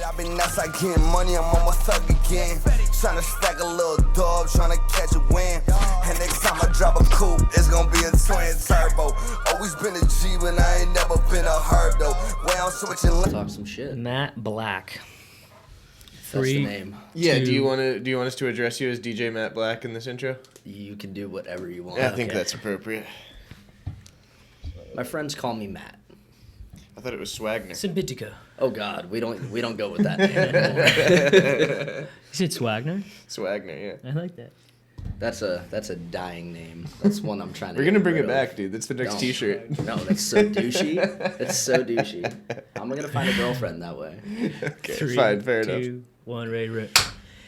I've been nuts, I getting money, I'm almost thug again. Tryna stack a little dub, tryna catch a win. And next time I drop a coupe, it's gonna be a twin turbo. Always been a G, but I ain't never been a herb though. Way I'm switching. Talk some shit. Matt Black. That's the name. Yeah. Do you want us to address you as DJ Matt Black in this intro? You can do whatever you want. Yeah, I think that's appropriate. My friends call me Matt. I thought it was Swagner. Simbitica. Oh God, we don't go with that name anymore. Is it Swagner? Swagner, yeah. I like that. That's a dying name. That's one I'm trying to. We're gonna bring it rid back, of. dude. That's the next Don't. T-shirt. No, that's so douchey. That's so douchey. I'm gonna find a girlfriend that way. Okay, 3, fine, fair 2, enough. 1, ready, rip.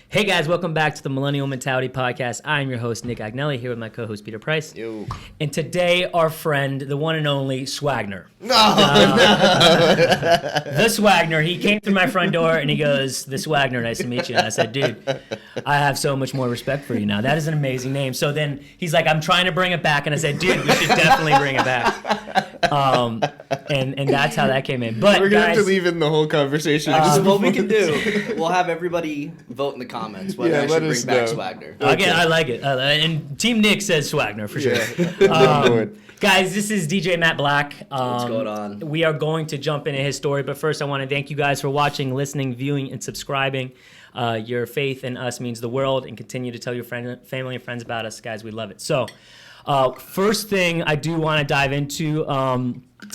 Hey guys, welcome back to the Millennial Mentality Podcast. I'm your host, Nick Agnelli, here with my co-host, Peter Price. Yo. And today, our friend, the one and only Swagner. No. The Swagner. He came through my front door and he goes, the Swagner, nice to meet you. And I said, dude, I have so much more respect for you now. That is an amazing name. So then he's like, I'm trying to bring it back. And I said, dude, we should definitely bring it back. And that's how that came in. But We're gonna guys, have to leave in the whole conversation. What we can do, we'll have everybody vote in the comments whether I should bring back Swagner. Again, I like it. And Team Nick says Swagner for sure. Guys, this is DJ Matt Black. What's going on? We are going to jump into his story, but first I want to thank you guys for watching, listening, viewing, and subscribing. Your faith in us means the world, and continue to tell your family and friends about us. Guys, we love it. So, first thing I do want to dive into,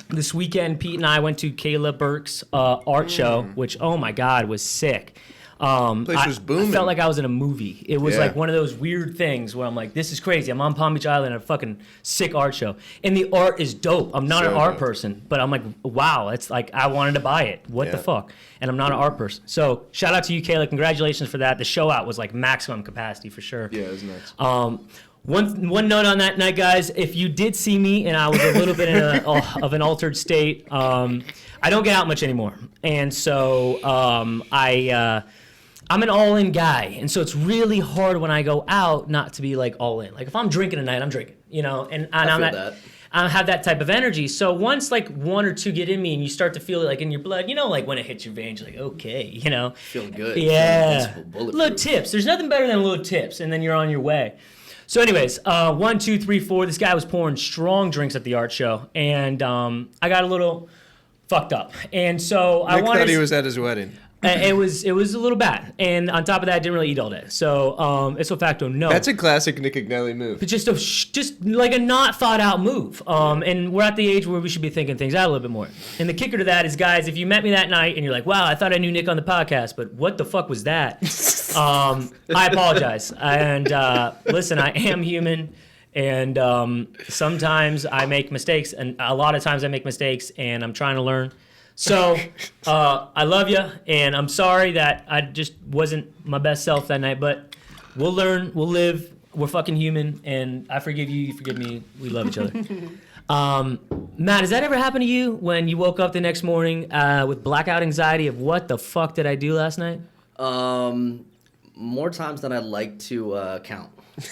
this weekend, Pete and I went to Kayla Burke's art show, which, oh my God, was sick. Place was booming. I felt like I was in a movie. It was like one of those weird things where I'm like, this is crazy. I'm on Palm Beach Island at a fucking sick art show. And the art is dope. I'm not an art person, but I'm like, wow, it's like I wanted to buy it. What the fuck? And I'm not an art person. So shout out to you, Kayla. Congratulations for that. The show out was like maximum capacity for sure. Yeah, it was nuts. One note on that night, guys. If you did see me and I was a little bit in of an altered state, I don't get out much anymore. And so I'm an all-in guy, and so it's really hard when I go out not to be like all in. Like if I'm drinking tonight, I'm drinking, you know, and I have that type of energy. So once like one or two get in me, and you start to feel it like in your blood, you know, like when it hits your veins, you're like okay, you know, Feeling good. Yeah, little tips. There's nothing better than little tips, and then you're on your way. So anyways, 1, 2, 3, 4. This guy was pouring strong drinks at the art show, and I got a little fucked up, and so Nick thought he was at his wedding. It was a little bad, and on top of that, I didn't really eat all day. So it's a facto no. That's a classic Nick Agnelli move. But just like a not thought out move. And we're at the age where we should be thinking things out a little bit more. And the kicker to that is, guys, if you met me that night and you're like, wow, I thought I knew Nick on the podcast, but what the fuck was that? I apologize. And listen, I am human. And sometimes I make mistakes, and a lot of times I make mistakes, and I'm trying to learn. So, I love you, and I'm sorry that I just wasn't my best self that night, but we'll learn, we'll live, we're fucking human, and I forgive you, you forgive me, we love each other. Matt, has that ever happened to you when you woke up the next morning with blackout anxiety of what the fuck did I do last night? More times than I'd like to count.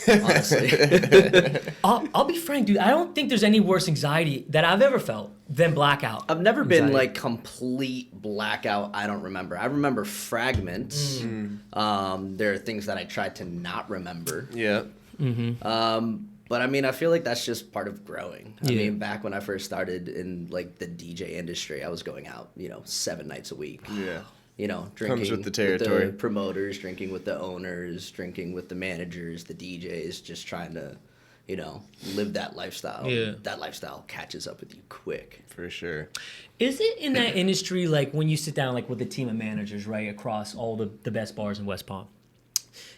Honestly. I'll be frank, dude. I don't think there's any worse anxiety that I've ever felt than blackout. I've never been like complete blackout. I don't remember. I remember fragments. There are things that I tried to not remember. Yeah. But I mean, I feel like that's just part of growing. I mean, back when I first started in like the DJ industry, I was going out, 7 nights a week. Yeah. Drinking Comes with the territory. With the promoters, drinking with the owners, drinking with the managers, the DJs, just trying to, live that lifestyle. Yeah. That lifestyle catches up with you quick. For sure. Is it in that industry, like when you sit down like with a team of managers, right, across all the best bars in West Palm,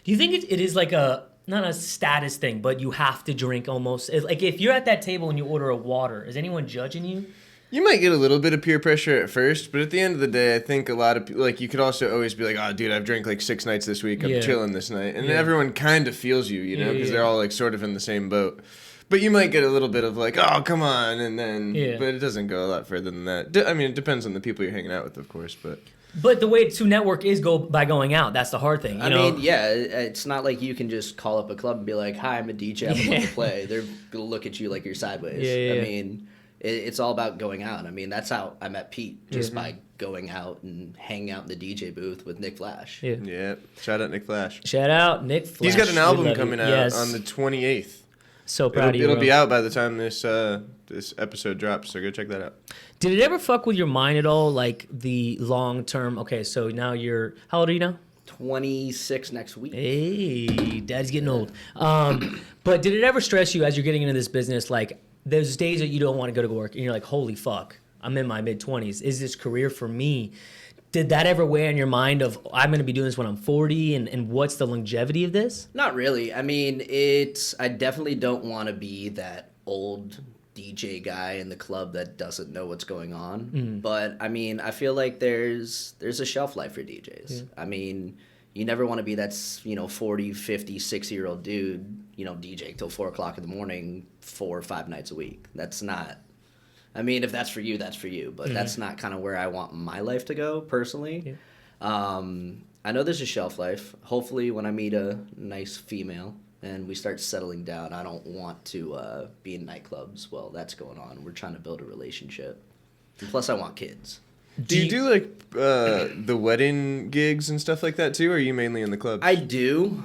do you think it is like not a status thing, but you have to drink almost? Like if you're at that table and you order a water, is anyone judging you? You might get a little bit of peer pressure at first, but at the end of the day, I think a lot of people, like, you could also always be like, oh, dude, I've drank like 6 nights this week. I'm chilling this night. And everyone kind of feels you, because they're all like sort of in the same boat. But you might get a little bit of like, oh, come on. And then, but it doesn't go a lot further than that. I mean, it depends on the people you're hanging out with, of course, but. But the way to network is go by going out. That's the hard thing. I mean, it's not like you can just call up a club and be like, hi, I'm a DJ, I'm going to play. They're going to look at you like you're sideways. I mean, it's all about going out. I mean, that's how I met Pete, just by going out and hanging out in the DJ booth with Nick Flash. Yeah. Yeah. Shout out Nick Flash. Shout out Nick Flash. He's got an We album love you. coming out Yes. on the 28th. So proud of you. It'll bro. be out by the time this episode drops, so go check that out. Did it ever fuck with your mind at all, like the long term? Okay, so now how old are you now? 26 next week. Hey, daddy's getting old. But did it ever stress you as you're getting into this business, like those days that you don't want to go to work and you're like, holy fuck, I'm in my mid-20s. Is this career for me? Did that ever weigh on your mind of, I'm going to be doing this when I'm 40 and what's the longevity of this? Not really. I mean, I definitely don't want to be that old DJ guy in the club that doesn't know what's going on. But I mean, I feel like there's a shelf life for DJs. Yeah. I mean, you never want to be that 40, 50, 60-year-old dude, DJ till 4 o'clock in the morning, 4 or 5 nights a week. That's not. I mean, if that's for you, that's for you. But that's not kind of where I want my life to go, personally. Yeah. I know there's a shelf life. Hopefully, when I meet a nice female and we start settling down, I don't want to be in nightclubs while that's going on. We're trying to build a relationship. And plus, I want kids. Do you do, like, the wedding gigs and stuff like that, too, or are you mainly in the clubs? I do.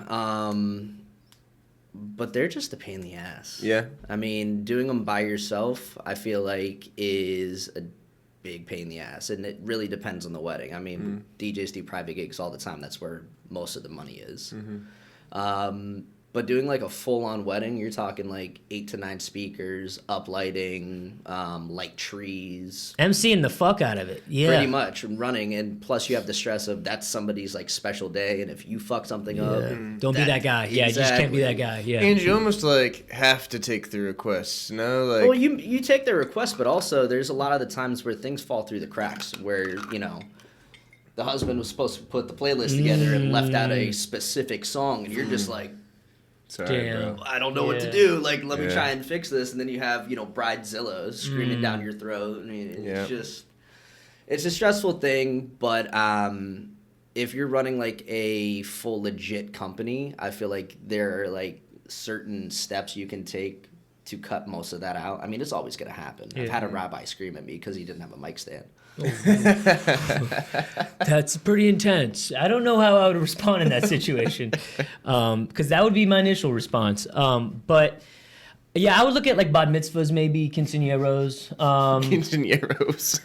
But they're just a pain in the ass. Yeah. I mean, doing them by yourself, I feel like is a big pain in the ass. And it really depends on the wedding. I mean, DJs do private gigs all the time. That's where most of the money is. But doing like a full-on wedding, you're talking like 8 to 9 speakers, up lighting, light trees. MCing the fuck out of it. Yeah. Pretty much, running. And plus you have the stress of that's somebody's like special day. And if you fuck something up. Don't be that guy. Yeah, you just can't be that guy. Yeah. And you almost like have to take the requests, no? Like, well, you take the request, but also there's a lot of the times where things fall through the cracks where, the husband was supposed to put the playlist together and left out a specific song. And you're just like, sorry, damn. bro. I don't know what to do. Like, let me try and fix this. And then you have, Bridezilla screaming down your throat. I mean, it's a stressful thing. But if you're running like a full legit company, I feel like there are like certain steps you can take to cut most of that out. I mean, it's always going to happen. I've had a rabbi scream at me because he didn't have a mic stand. That's pretty intense. I don't know how I would respond in that situation, because that would be my initial response. But yeah, I would look at like bat mitzvahs, maybe quinceañeros. Quinceañeros.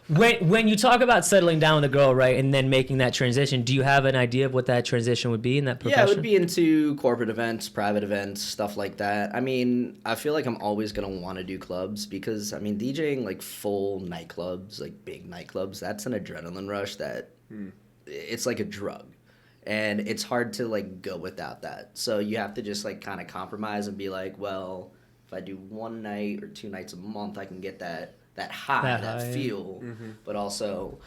But when you talk about settling down with a girl, right, and then making that transition, do you have an idea of what that transition would be in that profession? Yeah, it would be into corporate events, private events, stuff like that. I mean, I feel like I'm always going to want to do clubs because, I mean, DJing like full nightclubs, like big nightclubs, that's an adrenaline rush that it's like a drug. And it's hard to like go without that. So you have to just like kind of compromise and be like, well, if I do 1 night or 2 nights a month, I can get that high, that feel, but also,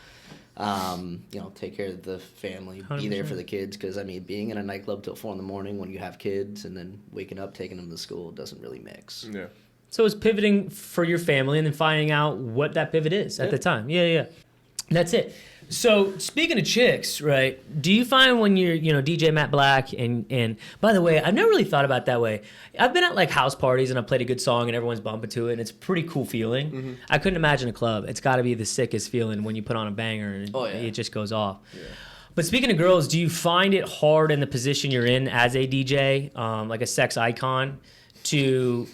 take care of the family, 100%. Be there for the kids. Because, I mean, being in a nightclub till 4 a.m. when you have kids and then waking up, taking them to school doesn't really mix. Yeah. So it's pivoting for your family and then finding out what that pivot is at the time. Yeah. That's it. So speaking of chicks, right, do you find when you're, DJ Matt Black and by the way, I've never really thought about it that way. I've been at like house parties and I've played a good song and everyone's bumping to it and it's a pretty cool feeling. I couldn't imagine a club. It's got to be the sickest feeling when you put on a banger and it just goes off. Yeah. But speaking of girls, do you find it hard in the position you're in as a DJ, like a sex icon, to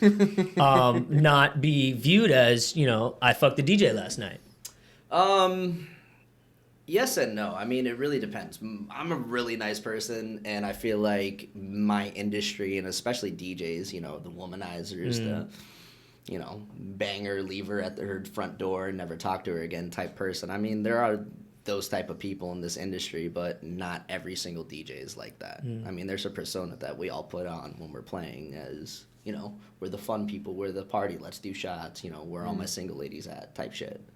not be viewed as, I fucked the DJ last night? Yes and no. I mean, it really depends. I'm a really nice person, and I feel like my industry, and especially DJs, the womanizers, the, banger, leave her at her front door and never talk to her again type person. I mean, there are those type of people in this industry, but not every single DJ is like that. I mean, there's a persona that we all put on when we're playing as, we're the fun people, we're the party, let's do shots, where all my single ladies at type shit.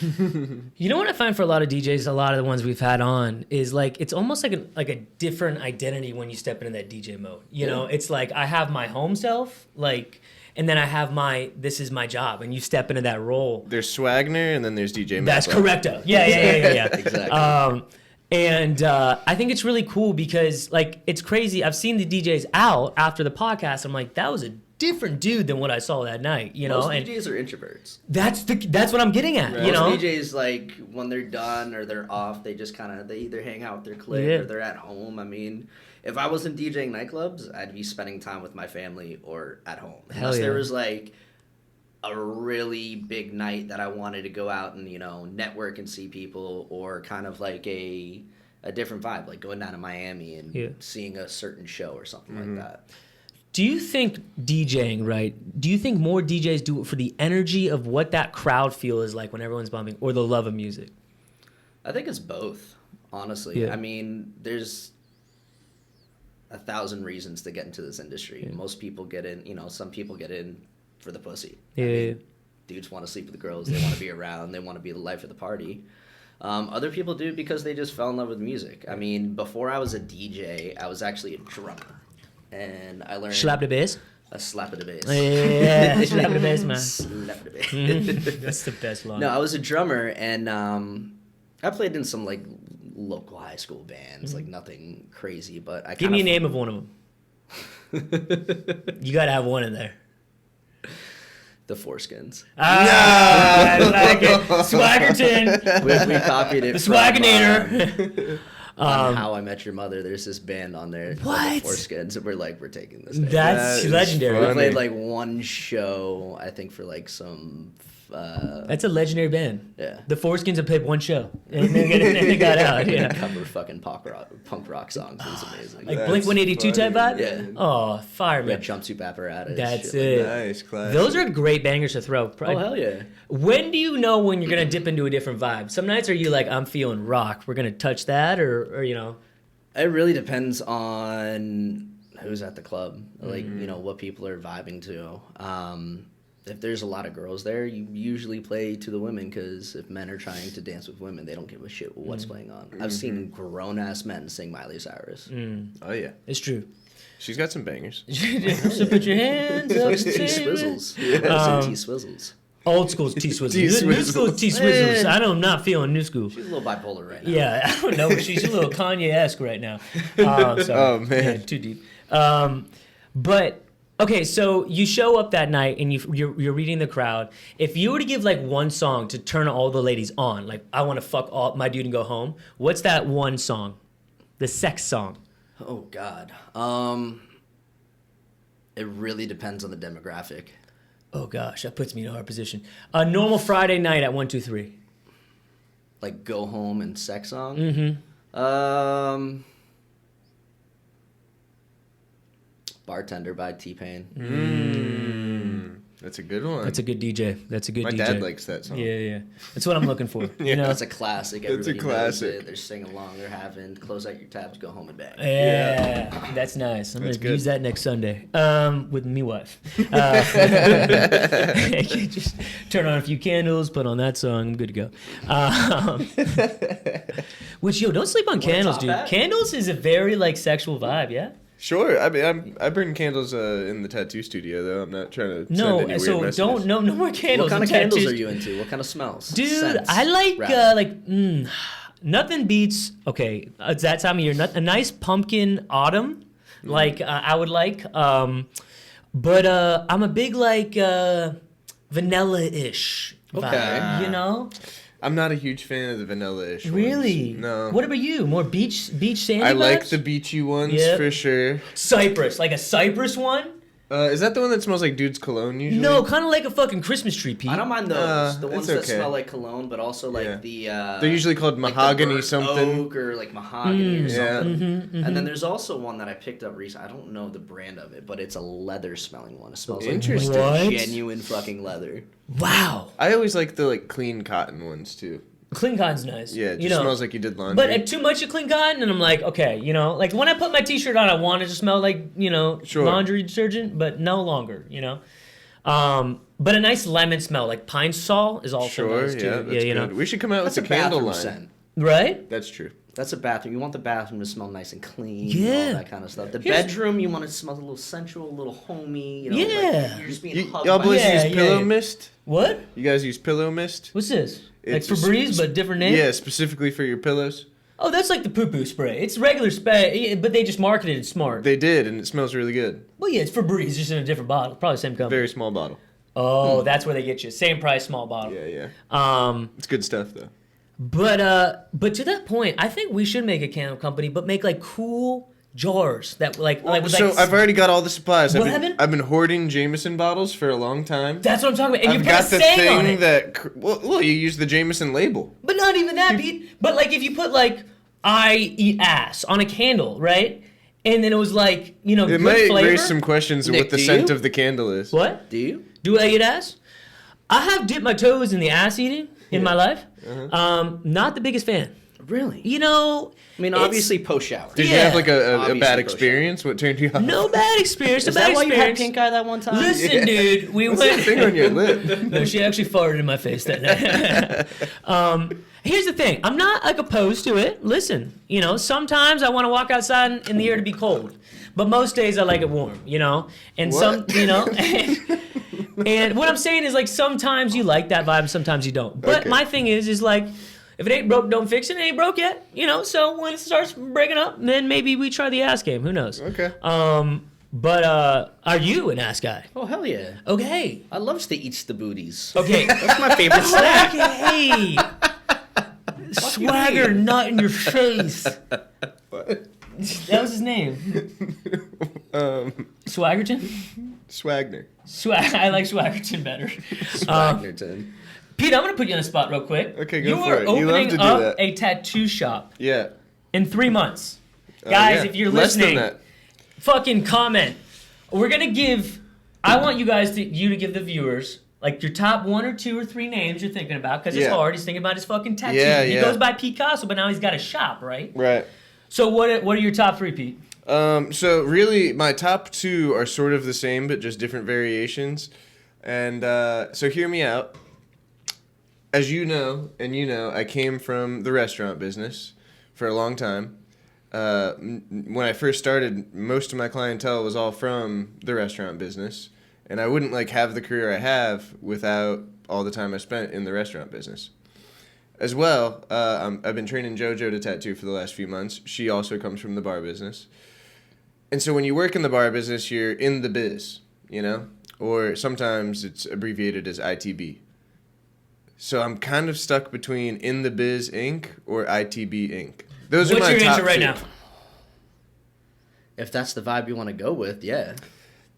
You know what I find for a lot of DJs, a lot of the ones we've had on, is like it's almost like a different identity when you step into that DJ mode. You know, it's like I have my home self, like, and then I have this is my job, and you step into that role. There's Swagner, and then there's DJ. That's correcto. Yeah. Exactly. And I think it's really cool because like it's crazy. I've seen the DJs out after the podcast. I'm like, that was a different dude than what I saw that night, you know. Most And DJs are introverts. that's what I'm getting at, you know. Most DJs, like, when they're done or they're off, they just kind of, they either hang out with their clique or they're at home. I mean, if I wasn't DJing nightclubs, I'd be spending time with my family or at home. Unless there was, like, a really big night that I wanted to go out and, you know, network and see people, or kind of like a different vibe, like going down to Miami and seeing a certain show or something like that. Do you think DJing, right? Do you think more DJs do it for the energy of what that crowd feel is like when everyone's bumping, or the love of music? I think it's both, honestly. Yeah. I mean, there's 1,000 reasons to get into this industry. Yeah. Most people get in, you know, some people get in for the pussy. Yeah, I mean, dudes want to sleep with the girls. They want to be around. They want to be the life of the party. Other people do it because they just fell in love with music. I mean, before I was a DJ, I was actually a drummer. And I learned... Slap the bass? A slap of the bass. Yeah, slap the bass, man. Slap of the bass. That's the best line. No, I was a drummer, and I played in some, like, local high school bands, like nothing crazy, but I Give me a name of one of them. You gotta have one in there. The Foreskins. I like it. Swaggerton. We copied it The from, Swagginator. on How I Met Your Mother. There's this band on there called What? The Foreskins, and we're taking this thing. That's That is legendary. We funny. played like one show, I think, for like some That's a legendary band. yeah. The Foreskins have played one show. And they got out. Yeah. Cover fucking punk rock songs. It was amazing. Like That's Blink 182 type funny, vibe? Yeah. man. Oh, fire, man. Red jumpsuit apparatus. That's shit it. Nice, class. Those are great bangers to throw. Like that. Oh, hell yeah. When do you know when you're going to dip into a different vibe? Some nights are you like, I'm feeling rock. We're going to touch that, or you know? It really depends on who's at the club, like, you know, what people are vibing to. If there's a lot of girls there, you usually play to the women, because if men are trying to dance with women, they don't give a shit what's playing on. I've seen grown-ass men sing Miley Cyrus. Oh, yeah. It's true. She's got some bangers. So put your hands up. T-Swizzles. Um, T-Swizzles. Old school's T-Swizzles. T-Swizzles. New school's T-Swizzles. Man. I'm not feeling new school. She's a little bipolar right now. Yeah, I don't know. She's a little Kanye-esque right now. Sorry. Oh, man. Yeah, too deep. But, okay, so you show up that night and you're reading the crowd. If you were to give, like, one song to turn all the ladies on, like, I want to fuck all my dude and go home, what's that one song? The sex song. Oh, God. It really depends on the demographic. Oh, gosh, that puts me in a hard position. A normal Friday night at 1, 2, 3. Like, go home and sex song? Mm-hmm. Bartender by T-Pain. That's a good one. That's a good DJ. That's a good My DJ. dad likes that song. Yeah. That's what I'm looking for. You know? That's a classic. It's a Everybody classic. knows it. They're singing along. They're having, close out your tabs, go home and bang. Yeah, that's nice. I'm That's gonna good. use that next Sunday with me wife. Just turn on a few candles, put on that song. I'm good to go. Which don't sleep on candles, top dude. that? Candles is a very like sexual vibe. Yeah. Sure. I mean, I burn candles in the tattoo studio, though. I'm not trying to send any No, weird so messages. no more candles. What kind of and candles tattoos. are you into? What kind of smells? Dude, Scents, I like rather. nothing beats. Okay, it's that time of year. A nice pumpkin autumn, like I would like. But I'm a big like vanilla-ish vibe. Okay. You know? I'm not a huge fan of the vanilla-ish ones. Really? No. What about you? More beach sandy I like vibes? the beachy ones Yep. for sure. cypress, like a cypress one. Is that the one that smells like dude's cologne usually? No, kind of like a fucking Christmas tree, Pete. I don't mind those. The it's ones that okay. smell like cologne, but also like Yeah. the. They're usually called like the mahogany burnt something. oak or like mahogany or Yeah. something. And then there's also one that I picked up recently. I don't know the brand of it, but it's a leather smelling one. It smells like Interesting. What? genuine fucking leather. Wow. I always like the clean cotton ones too. Clean cotton's nice. Yeah, it you just know. smells like you did laundry. But too much of clean cotton, and I'm like, okay, like when I put my t-shirt on, I want it to smell like, Sure. laundry detergent, but no longer, But a nice lemon smell, like pine sol, is also sure, nice too. yeah, that's you good. We should come out That's with a a candle bathroom line. scent. Right? That's true. That's a bathroom. You want the bathroom to smell nice and clean, Yeah. all that kind of stuff. The Here's- bedroom, you want it to smell a little sensual, a little homey. Yeah. Like you're just being hugged Y'all by boys Yeah, use yeah, pillow yeah. mist? What? You guys use pillow mist? What's this? It's like a Febreze, but different name? Yeah, specifically for your pillows. oh, that's like the poo-poo spray. It's regular spray, but they just marketed it smart. They did, and it smells really good. Well, yeah, it's Febreze, just in a different bottle. Probably the same company. Very small bottle. Oh, that's where they get you. Same price, small bottle. Yeah. It's good stuff, though. But to that point, I think we should make a candle company, but make like cool jars that with So I've already got all the supplies. What I've been hoarding Jameson bottles for a long time. That's what I'm talking about. And I've you put got a the saying on thing it. that well, you use the Jameson label. But not even that, Pete. But like if you put like I eat ass on a candle, right? And then it was like, It good might flavor. raise some questions of Nick, what the do scent you? of the candle is. What? Do you? Do I eat ass? I have dipped my toes in the ass eating in my life. Not the biggest fan. Really? I mean, obviously post-shower. Did you Yeah. have like a Obviously bad pro experience? What turned you off? No bad experience. Is no bad that why you had experience. pink eye that one time? Listen, dude, we What's went. that thing on your lip? No, she actually farted in my face that night. Here's the thing. I'm not like opposed to it. Listen, sometimes I want to walk outside in the air to be cold, but most days I like it warm. And What? and what I'm saying is like sometimes you like that vibe, sometimes you don't. But Okay. my thing is like. If it ain't broke, don't fix it. It ain't broke yet, So when it starts breaking up, then maybe we try the ass game. Who knows? Okay. But are you an ass guy? Oh, hell yeah. Okay. I loves to eat the booties. Okay. That's my favorite snack. Hey. Swagger, nut in your face. That was his name. Swaggerton? Swagner. I like Swaggerton better. Swagnerton. Pete, I'm going to put you on the spot real quick. Okay, go you for are it. You love opening to do up that. a tattoo shop Yeah. in 3 months. Guys, Yeah. if you're Less listening, than that. fucking comment. We're going to give, I want you guys to give the viewers like your top 1 or 2 or 3 names you're thinking about, because it's Yeah. hard. He's thinking about his fucking tattoo. Yeah, He yeah. goes by Picasso, but now he's got a shop, right? Right. So what are your top 3, Pete? So really, my top 2 are sort of the same, but just different variations. And so hear me out. As you know, I came from the restaurant business for a long time. When I first started, most of my clientele was all from the restaurant business, and I wouldn't have the career I have without all the time I spent in the restaurant business. As well, I've been training JoJo to tattoo for the last few months. She also comes from the bar business. And so when you work in the bar business, you're in the biz, or sometimes it's abbreviated as ITB. So I'm kind of stuck between In the Biz Inc. or ITB Inc. Those are What's my your top answer right 2. now? If that's the vibe you want to go with, yeah.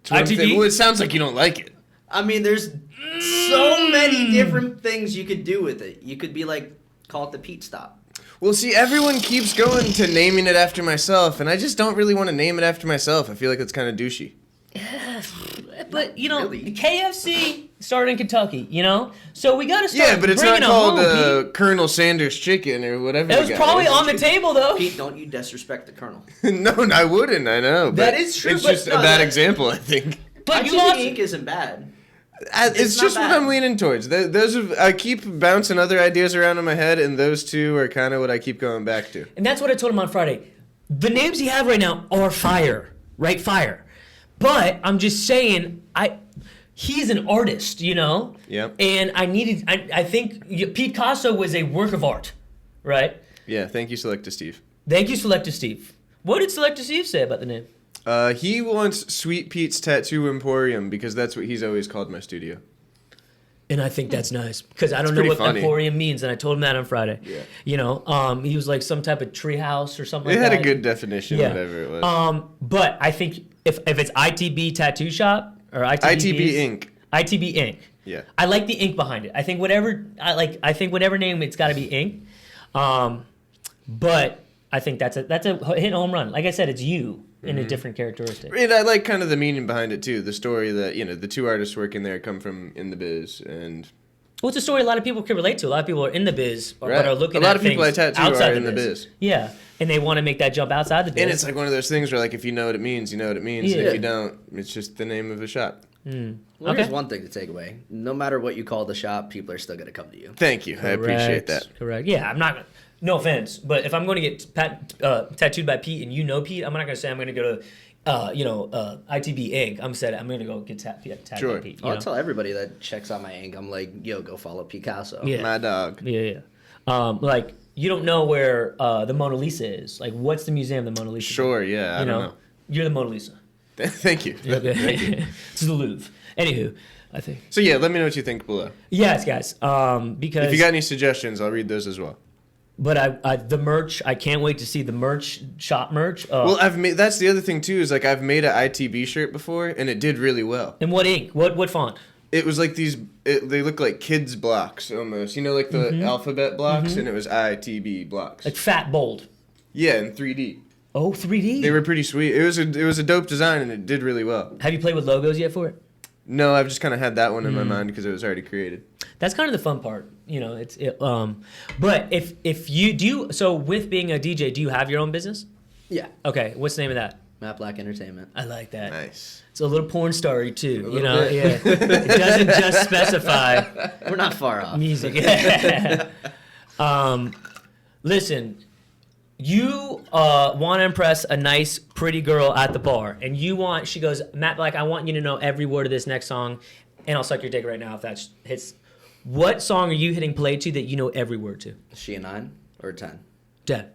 That's what I'm ITB? thinking. Well, it sounds like you don't like it. I mean, there's so many different things you could do with it. You could be like, call it the Pete Stop. Well, see, everyone keeps going to naming it after myself, and I just don't really want to name it after myself. I feel like it's kind of douchey. But really. KFC started in Kentucky, so we got to start. Yeah, but it's not bringing it called home, Pete. Colonel Sanders Chicken or whatever. It was the guy probably is. on the table though. Pete, don't you disrespect the Colonel. No, I wouldn't. I know. But That is true, It's but just no, a bad that- example, I think. But you ITB lost. Inc. isn't bad. It's not just what bad. I'm leaning towards. I keep bouncing other ideas around in my head, and those 2 are kind of what I keep going back to. And that's what I told him on Friday. The names you have right now are fire, right? Fire. But I'm just saying, he's an artist, Yep. And I think Picasso was a work of art, right? Yeah, thank you, Selecta Steve. Thank you, Selecta Steve. What did Selecta Steve say about the name? He wants Sweet Pete's Tattoo Emporium because that's what he's always called my studio. And I think that's nice because I don't know pretty what funny. Emporium means, and I told him that on Friday. Yeah. He was like some type of treehouse or something It like had that. a good definition, Yeah. whatever it was. But I think if it's ITB Tattoo Shop or ITB Inc. ITB Inc. Yeah. I like the ink behind it. I think whatever name it's got to be ink. But I think that's a hit home run. Like I said, it's you in a different characteristic. And I like kind of the meaning behind it too. The story that the 2 artists working there come from in the biz, and Well, it's a story a lot of people can relate to. A lot of people are in the biz, but Right. are looking A lot at of people things I tattoo outside are in the biz. Yeah, and they want to make that jump outside the biz. and it's like one of those things where if you know what it means, you know what it means. And Yeah. if you don't, it's just the name of the shop. Well, Okay. here's one thing to take away. No matter what you call the shop, people are still going to come to you. Thank you. I appreciate that. Correct. Yeah, I'm not. No offense, but if I'm going to get tattooed by Pete and you know Pete, I'm not going to say I'm going to go to, ITB Inc. I'm going to go get tattooed Sure. by Pete. I'll tell everybody that checks out my ink, I'm like, yo, go follow Picasso. Yeah. My dog. Yeah. you don't know where the Mona Lisa is. Like, what's the museum of the Mona Lisa? Sure, yeah, I don't know. You're the Mona Lisa. Thank you. Okay. Thank you. It's the Louvre. Anywho, I think. So yeah, let me know what you think below. Yes, guys. Because If you got any suggestions, I'll read those as well. But the merch, I can't wait to see the merch, shop merch. Well, that's the other thing too, is like I've made an ITB shirt before and it did really well. And what ink? What font? It was like they look like kids blocks almost. You know, like the alphabet blocks, and it was ITB blocks. Like fat bold. Yeah, in 3D. Oh, 3D. They were pretty sweet. It was a dope design and it did really well. Have you played with logos yet for it? No, I've just kind of had that one in my mind because it was already created. That's kind of the fun part, you know. But if you do, so with being a DJ, do you have your own business? Yeah. Okay, what's the name of that? Matt Black Entertainment. I like that. Nice. It's a little porn story too, you little know. bit. Yeah, it doesn't just specify We're not far off. music. Listen, you want to impress a nice, pretty girl at the bar, and she goes, Matt Black, I want you to know every word of this next song, and I'll suck your dick right now if that hits. What song are you hitting play to that you know every word to? Is she a 9 or a 10? Dad.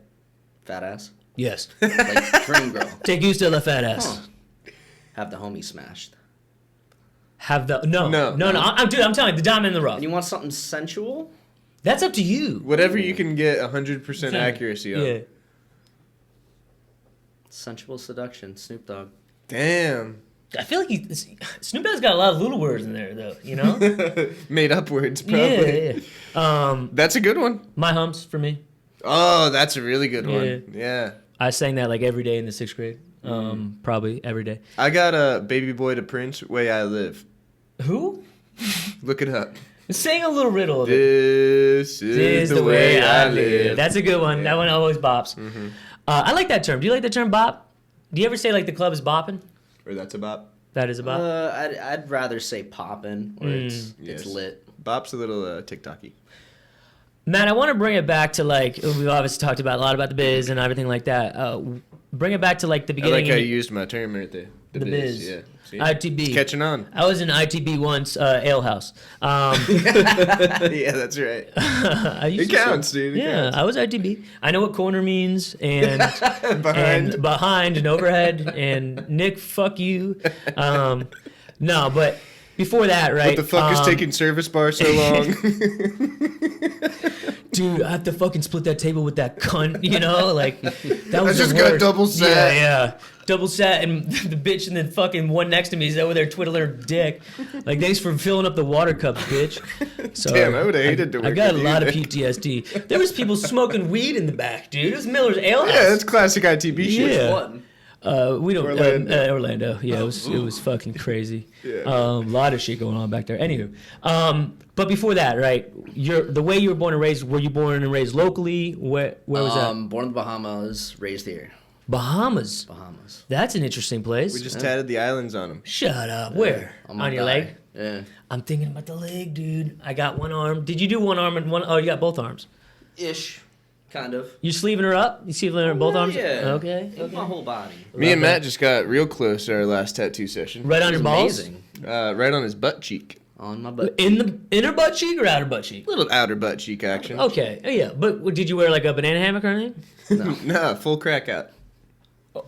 Fat ass? Yes. Like Dream Girl. Take you to la fat ass. Huh. Have the homie smashed. Have the no. I'm telling you, the diamond in the rough. And you want something sensual? That's up to you. Whatever you can get 100% accuracy on. Yeah. Sensual seduction. Snoop Dogg. Damn. I feel like Snoop Dogg's got a lot of little words in there, though. You know. Made up words, probably. Yeah. That's a good one. My humps for me. Oh, that's a really good one. Yeah. I sang that like every day in the 6th grade. Probably every day. I got a Baby Boy to Prince, Way I Live. Who? Look it up. Sing a little riddle of it. This is the way I live. That's a good one. That one always bops. I like that term. Do you like the term bop? Do you ever say like the club is bopping? Or that's a bop. That is a bop. I'd rather say poppin' or it's lit. Bop's a little TikTok-y. Matt, I want to bring it back to like we've obviously talked about a lot about the biz and everything like that. Bring it back to like the I beginning. like how you used my term right there. The biz. Yeah. See? ITB. It's catching on. I was in ITB once, Ale House. Yeah, that's right. It counts, dude. I was ITB. I know what corner means and behind and overhead and Nick, fuck you. No, but before that, right? What the fuck is taking service bar so long? Dude, I have to fucking split that table with that cunt, you know? Like, that was I just the got worst. double set. Yeah. Double set, and the bitch and the fucking one next to me is over there twiddling her dick. Like, thanks for filling up the water cups, bitch. So, Damn, I would have hated to work I got a with lot you, of Nick. PTSD. There was people smoking weed in the back, dude. It was Miller's Ale House. Yeah, that's classic ITB shit. Yeah. One. We don't Orlando. Orlando. Yeah, it was fucking crazy. Yeah. A lot of shit going on back there. Anywho, but before that, right? The way you were born and raised. Were you born and raised locally? Where was that? Born in the Bahamas, raised here. Bahamas. That's an interesting place. We just tatted the islands on them. Shut up. Where? On my On your thigh. leg? Yeah. I'm thinking about the leg, dude. I got one arm. Did you do one arm and one? Oh, you got both arms. Ish. Kind of. You sleeving her up? You sleeving her both arms? Yeah. Okay. My whole body. Me and Matt just got real close at our last tattoo session. Right on your It was balls? amazing. Right on his butt cheek. On my butt. In the inner butt cheek or outer butt cheek? Little outer butt cheek action. Okay. Oh, yeah. But did you wear like a banana hammock or anything? No, full crack out.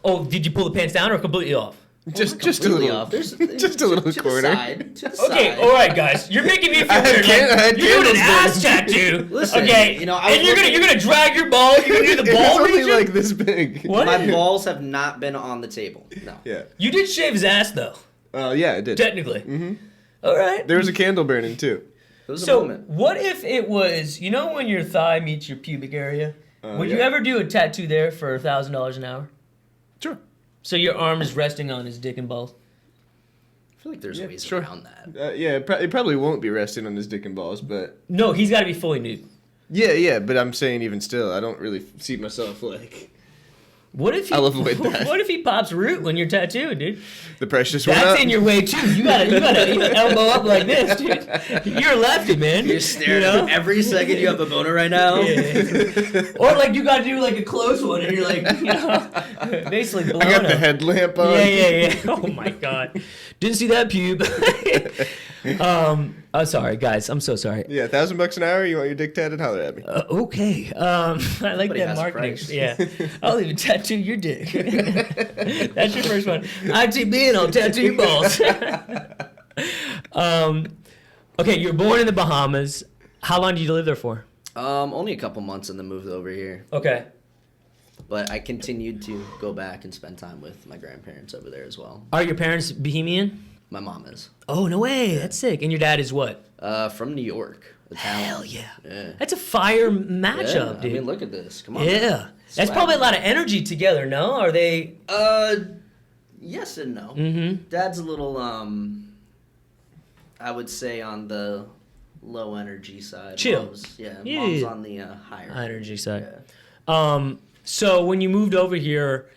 Oh, did you pull the pants down or completely off? Just a Completely little. off. There's, Just a little to corner. The side, to the Okay, side. all right, guys. You're making me feel I weird. had You're doing an candles ass tattoo. Listen, okay, you know, I and was you're looking- gonna drag your ball. You're gonna do the It was ball only region. like this big. What? My balls have not been on the table. No. Yeah. You did shave his ass though, Yeah, I did. technically. Mm-hmm. All right. There was a candle burning too. It was a So, moment. what if it was? You know when your thigh meets your pubic area? Would you yeah. ever do a tattoo there for $1,000 an hour? Sure. So your arm is resting on his dick and balls. I feel like there's ways sure. around that. Yeah, it probably won't be resting on his dick and balls, but No, he's got to be fully nude. yeah, but I'm saying even still, I don't really see myself like What if he, I'll avoid that. What if he pops root when you're tattooed, dude? the price just went That's up. in your way too. You gotta elbow up like this, dude. You're a lefty, man. You're staring You know? at every second you have a boner right now. Yeah. Or like you gotta do like a close one, and you're like, you know, basically blown I got up. the headlamp on. Yeah. Oh my god, didn't see that pube. Oh, sorry, guys. I'm so sorry. Yeah, $1,000 an hour. You want your dick tatted? Holler at me. Okay. I like Somebody that has a marketing. price. Yeah. I'll even tattoo your dick. That's your first one. ITB and I'll tattoo your balls. Okay, you're born in the Bahamas. How long did you live there for? Only a couple months and then moved over here. Okay. But I continued to go back and spend time with my grandparents over there as well. Are your parents Bohemian? My mom is. Oh, no way. That's sick. And your dad is what? From New York. Italian. Hell yeah. Yeah. That's a fire matchup, Yeah, dude. I mean, look at this. Come on. Yeah. That's probably a lot of energy together, no? Are they... Yes and no. Mm-hmm. Dad's a little, I would say on the low energy side. Chill. Mom's, yeah, Yeah. mom's on the higher Energy side. Yeah. So when you moved over here,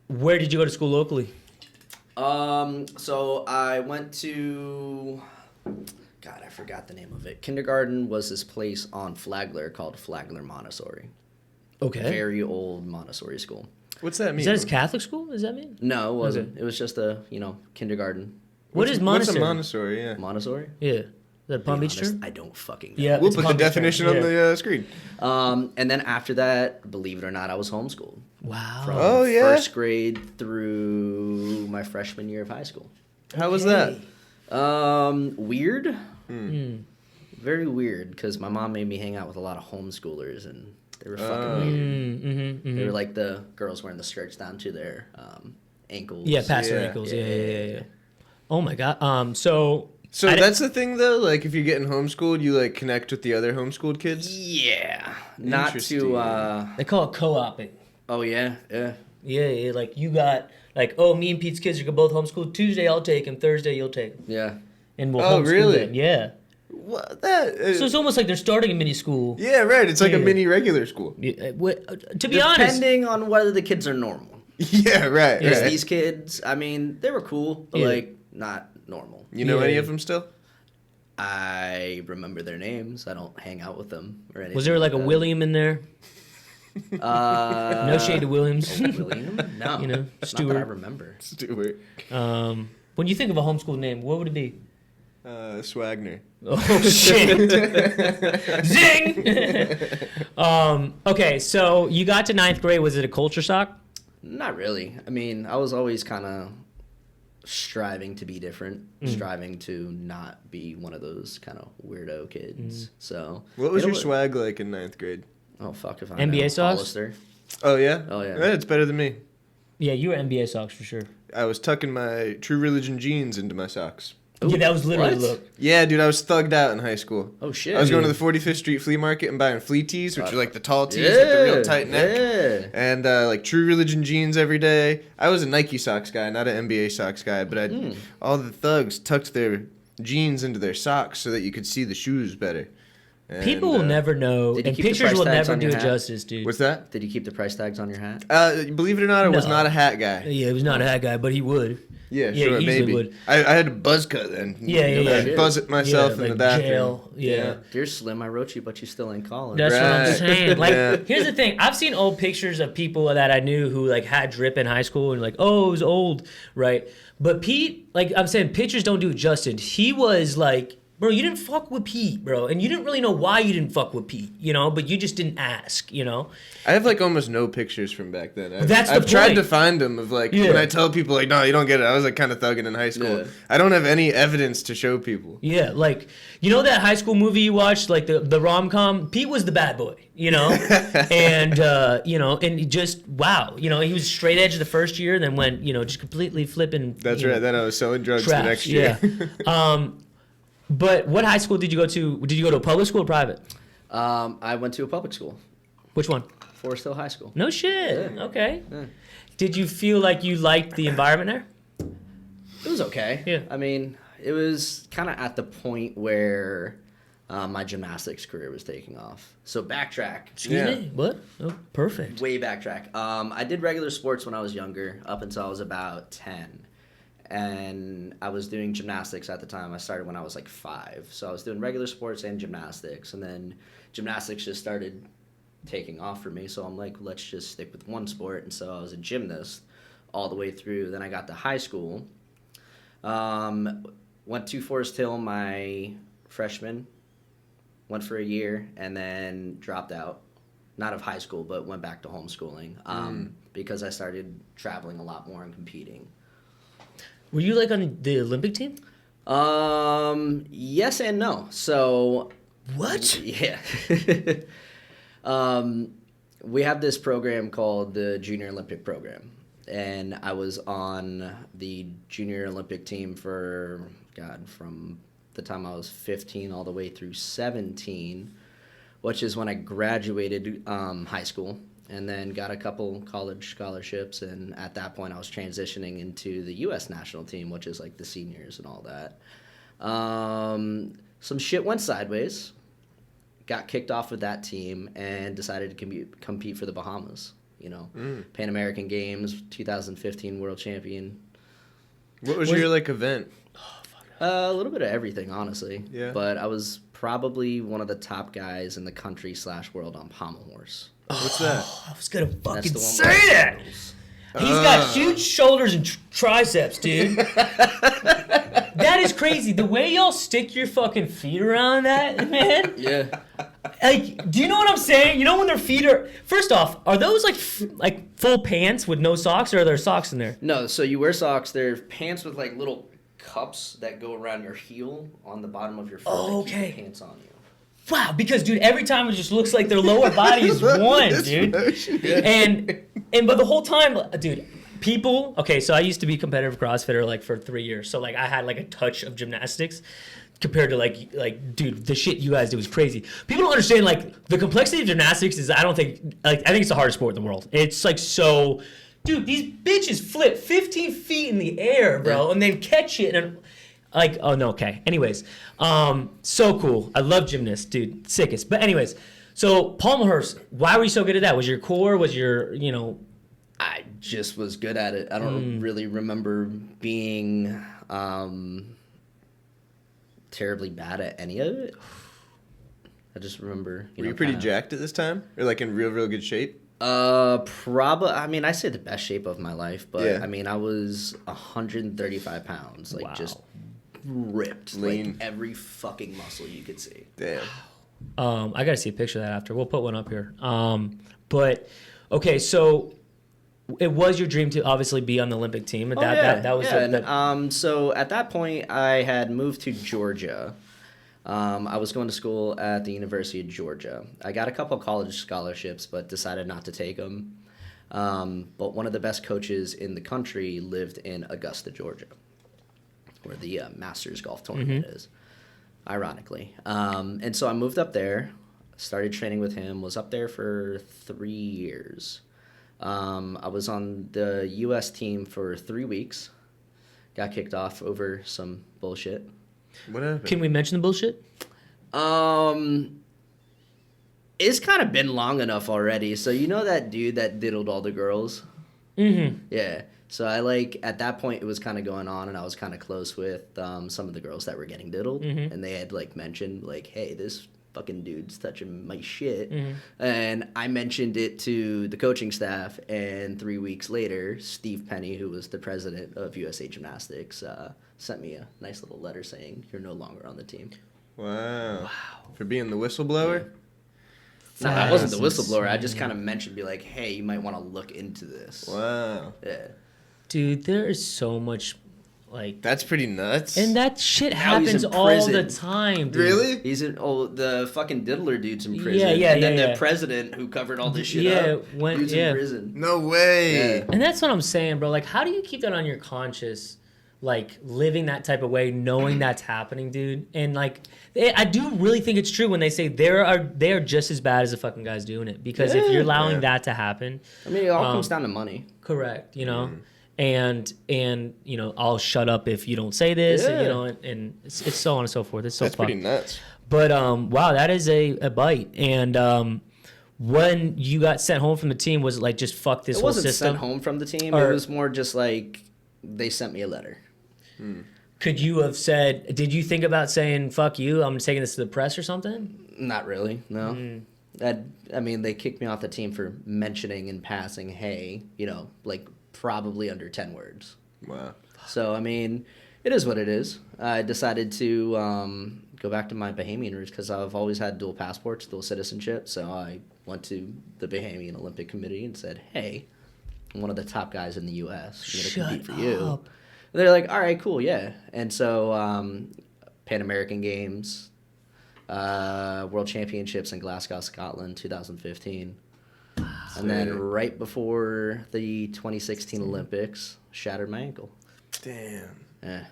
where did you go to school locally? So I went to, God, I forgot the name of it. Kindergarten was this place on Flagler called Flagler Montessori. Okay. Very old Montessori school. What's that mean? Is that his Catholic school? Does that mean? No, it wasn't. Okay. It was just a, kindergarten. What is Montessori? What's a Montessori? Yeah. Montessori? Yeah. Is that a Palm Be Beach honest, term? I don't fucking know. Yeah. We'll it's a put the Palm Beach term. definition on Yeah. the screen. And then after that, believe it or not, I was homeschooled. Wow. From Oh, yeah? first grade through my freshman year of high school. How was that? Weird. Very weird, because my mom made me hang out with a lot of homeschoolers, and they were fucking weird. They were like the girls wearing the skirts down to their ankles. Yeah, past their Yeah. ankles. Yeah. Oh my God. So So that's the thing, though. Like, if you're getting homeschooled, you like connect with the other homeschooled kids. Yeah. Not Interesting. to. they call it co-oping. Oh yeah. Yeah. Like you got like, oh, me and Pete's kids are both homeschooled. Tuesday I'll take him. Thursday you'll take him. Yeah. And we'll Oh, homeschool really? them. Yeah. What that? So it's almost like they're starting a mini school. Yeah, right. It's like a Yeah. mini regular school. To be honest, Depending on whether the kids are normal. Yeah, right. Because right. these kids, I mean, they were cool, but Yeah. like not normal. You know Yeah. any of them still? I remember their names. I don't hang out with them or anything. was there like a that. William in there? Uh, No shade to Williams. William? No. You know, Not that I Stuart. remember. Stewart. When you think of a homeschool name, what would it be? Swagner. Oh shit! Zing! Okay, so you got to 9th grade. Was it a culture shock? Not really. I mean, I was always kind of striving to be different, striving to not be one of those kind of weirdo kids. So. What was it your swag like in 9th grade? Oh fuck if I NBA know. socks? Hollister. Oh yeah. Oh, yeah. It's better than me. Yeah, you were NBA socks for sure. I was tucking my True Religion jeans into my socks. Yeah, that was literally What? the look. Yeah, dude, I was thugged out in high school. Oh shit. I was going to the 45th Street Flea Market and buying flea tees, which are like the tall tees with the real tight neck. Yeah. And like True Religion jeans every day. I was a Nike socks guy, not an NBA socks guy, but all the thugs tucked their jeans into their socks so that you could see the shoes better. And, People will never know, Did you and keep the pictures price will tags never on do your it hat? justice, dude. What's that? Did you keep the price tags on your hat? Believe it or not, I was No. not a hat guy. Yeah, he was not a hat guy, but he would. Yeah, Yeah, sure, he easily maybe. would. I had a buzz cut then. Yeah. I'd buzz it myself Yeah, in the like bathroom. jail. Yeah. Dear Slim, I wrote you, but you still ain't calling. That's what I'm Right. saying. Like, Yeah. here's the thing. I've seen old pictures of people that I knew who like had drip in high school and like, oh, it was old, right? But Pete, like I'm saying, pictures don't do it justice. He was like, bro, you didn't fuck with Pete, bro, and you didn't really know why you didn't fuck with Pete, you know, but you just didn't ask, you know. I have like almost no pictures from back then. That's the I've tried point. to find them of like Yeah. when I tell people like, no, you don't get it. I was like kind of thugging in high school. Yeah. I don't have any evidence to show people. Yeah, like you know that high school movie you watched, like the rom com. Pete was the bad boy, you know, and you know, and he just wow, you know, he was straight edge the first year, then went, you know, just completely flipping. That's you right. know, Then I was selling drugs the trash. next year. Yeah. But what high school did you go to? Did you go to a public school or private? I went to a public school, Which one? Forest Hill High School. No shit. Yeah. Okay. Yeah. Did you feel like you liked the environment there? It was okay. Yeah. I mean, it was kind of at the point where my gymnastics career was taking off. So backtrack. Excuse Yeah. me? What? Oh, perfect. Way backtrack. I did regular sports when I was younger, up until I was about 10. And I was doing gymnastics at the time. I started when I was like 5. So I was doing regular sports and gymnastics. And then gymnastics just started taking off for me. So I'm like, let's just stick with one sport. And so I was a gymnast all the way through. Then I got to high school. went to Forest Hill my freshman, went for a year, and then dropped out. Not of high school, but went back to homeschooling because I started traveling a lot more and competing. Were you like on the Olympic team? Yes and no. So What? yeah. We have this program called the Junior Olympic program, and I was on the Junior Olympic team for from the time I was 15 all the way through 17, which is when I graduated high school, and then got a couple college scholarships, and at that point I was transitioning into the U.S. national team, which is like the seniors and all that. Some shit went sideways, got kicked off of that team, and decided to compete for the Bahamas. Pan American Games, 2015 world champion. What was your event? A little bit of everything, honestly. Yeah. But I was probably one of the top guys in the country /world on pommel horse. What's that? I was gonna That's fucking the one say with that. medals. He's got huge shoulders and triceps, dude. That is crazy. The way y'all stick your fucking feet around that, man. Yeah. Like, do you know what I'm saying? You know when their feet are... First off, are those like full pants with no socks, or are there socks in there? No, so you wear socks. They're pants with like little cups that go around your heel on the bottom of your foot. Oh, that keep okay. the pants on you. Wow, because dude, every time it just looks like their lower body is one, dude. But the whole time, dude, people. Okay, so I used to be competitive CrossFitter for 3 years, so I had a touch of gymnastics compared to dude, the shit you guys do is crazy. People don't understand the complexity of gymnastics is I think it's the hardest sport in the world. It's so, dude, these bitches flip 15 feet in the air, bro, and then catch it and. Oh no, okay. Anyways, so cool. I love gymnasts, dude. Sickest. But anyways, so pommel horse, why were you so good at that? Was your core, I just was good at it. I don't really remember being terribly bad at any of it. I just remember, Were you pretty jacked at this time? Or in real, real good shape? Probably. I mean, I say the best shape of my life, but Yeah. I mean, I was 135 pounds, Wow. just ripped, Lean. every fucking muscle you could see. Damn. I gotta see a picture of that after. We'll put one up here. But okay, so it was your dream to obviously be on the Olympic team, and that was so at that point, I had moved to Georgia. I was going to school at the University of Georgia. I got a couple college scholarships, but decided not to take them. But one of the best coaches in the country lived in Augusta, Georgia, where the Masters golf tournament is, ironically. And so I moved up there, started training with him, was up there for 3 years. I was on the U.S. team for 3 weeks, got kicked off over some bullshit. What happened? Can we mention the bullshit? It's kind of been long enough already. So you know that dude that diddled all the girls? Mm-hmm. Yeah. So I at that point it was kind of going on, and I was kind of close with some of the girls that were getting diddled, and they had mentioned hey, this fucking dude's touching my shit, and I mentioned it to the coaching staff, and 3 weeks later, Steve Penny, who was the president of USA Gymnastics, sent me a nice little letter saying you're no longer on the team. Wow. For being the whistleblower? No, I wasn't the whistleblower. I just kind of mentioned, hey, you might want to look into this. Wow. Yeah. Dude, there is so much That's pretty nuts. and that shit Now he's happens in all prison. the time, dude. Really? He's in the fucking diddler dude's in prison. Yeah, and then yeah. the president who covered all this shit Yeah, up, dude's in prison. No way. Yeah. And that's what I'm saying, bro. How do you keep that on your conscience? Living that type of way, knowing that's happening, dude. And I do really think it's true when they say they are just as bad as the fucking guys doing it. Because if you're allowing that to happen, I mean, it all comes down to money. correct, and I'll shut up if you don't say this, and it's so on and so forth. It's so That's pretty fucked. nuts. But wow, that is a bite. And when you got sent home from the team, was it just fuck this It whole wasn't system? sent home from the team. Or- It was more just they sent me a letter. Could you have said? Did you think about saying "fuck you"? I'm taking this to the press or something. Not really, no. I mean, they kicked me off the team for mentioning in passing, hey, probably under 10 words. Wow. So, I mean, It is what it is. I decided to go back to my Bahamian roots because I've always had dual passports, dual citizenship. So I went to the Bahamian Olympic Committee and said, "Hey, I'm one of the top guys in the U.S. I'm going to compete for you." And they're like, "All right, cool, yeah." And so Pan American Games, World Championships in Glasgow, Scotland, 2015. And then right before the 2016 Olympics, shattered my ankle. Damn. Yeah.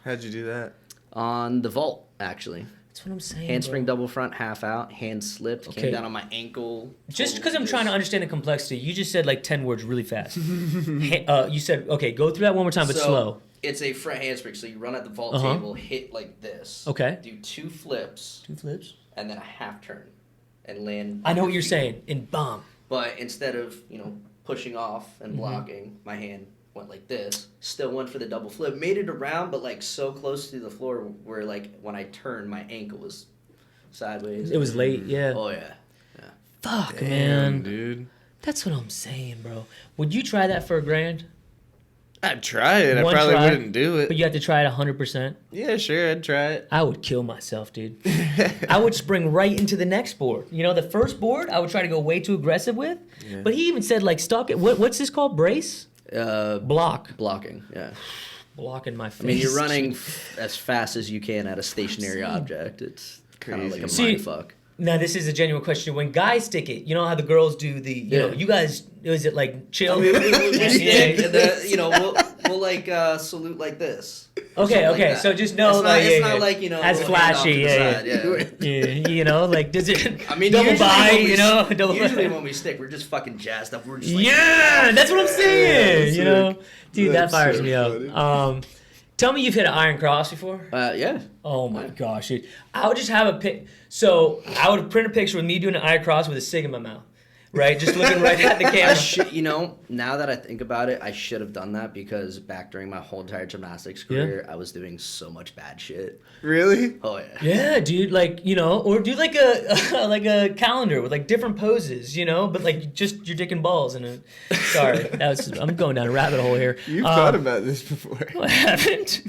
How'd you do that? On the vault, actually. That's what I'm saying. Handspring double front, half out, hand slipped, Okay. came down on my ankle. Just because I'm trying to understand the complexity, you just said like 10 words really fast. You said, okay, go through that one more time, but slow. It's a front handspring, so you run at the vault table, hit like this. Okay. Do 2 flips. 2 flips. And then a half turn. And land. I know what you're saying. And bomb. But instead of, pushing off and blocking, my hand went like this. Still went for the double flip. Made it around, but like so close to the floor where like when I turned, my ankle was sideways. It was late, yeah. Oh, yeah. Fuck, Damn, man. dude. That's what I'm saying, bro. Would you try that for $1,000? I'd try it. One I probably try, wouldn't do it. But you have to try it 100%. Yeah, sure, I'd try it. I would kill myself, dude. I would spring right into the next board. The first board I would try to go way too aggressive with. Yeah. But he even said like stock it. What's this called? Brace? Block. Blocking, yeah. Blocking my face. I mean, you're running as fast as you can at a stationary object. It's kind of like a Crazy. mind fuck. Now, this is a genuine question. When guys stick it, you know how the girls do the, you guys, is it like chill? I mean, we'll stick, and then, we'll like salute like this. Okay, like that. So just know it's not like, as we'll hand off flashy, to the side, yeah. Like does it? I mean, double usually buy, when we- double Usually when we stick, we're just fucking jazzed up. We're just like, yeah, that's what I'm saying. Dude, that That's fires so me funny. up. Tell me you've hit an iron cross before. yeah. Oh my gosh, dude. I would just have a pic. So I would print a picture with me doing an iron cross with a cig in my mouth, right? Just looking right at the camera. Now that I think about it, I should have done that because back during my whole entire gymnastics career, I was doing so much bad shit. Really? Oh yeah. Yeah, dude. Like or do like a like a calendar with like different poses, but like just your dick and balls in it. Sorry, I'm going down a rabbit hole here. You've thought about this before. I haven't.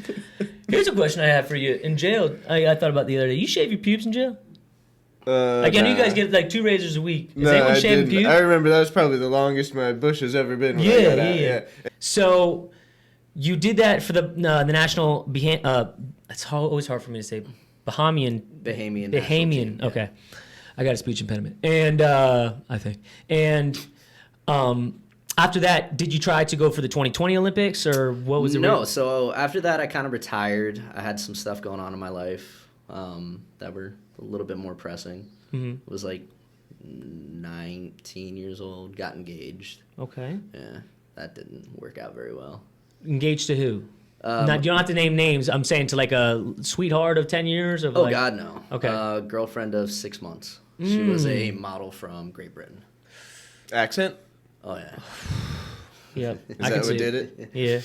Here's a question I have for you. In jail, I thought about the other day. You shave your pubes in jail? Like, I know you guys get like 2 razors a week. Is anyone shaving pubes? I remember that was probably the longest my bush has ever been. When I got out. Yeah. So you did that for the national. It's always hard for me to say. Bahamian. national team, yeah. Okay, I got a speech impediment, and I think. And after that, did you try to go for the 2020 Olympics, or what was it? No. So after that, I kind of retired. I had some stuff going on in my life that were a little bit more pressing. Mm-hmm. It was like 19 years old, got engaged. Okay. Yeah, that didn't work out very well. Engaged to who? You don't have to name names. I'm saying to like a sweetheart of 10 years? Oh, God, no. Okay. Girlfriend of 6 months. She was a model from Great Britain. Accent? Oh, yeah. Yeah. Is that what did it? Yeah.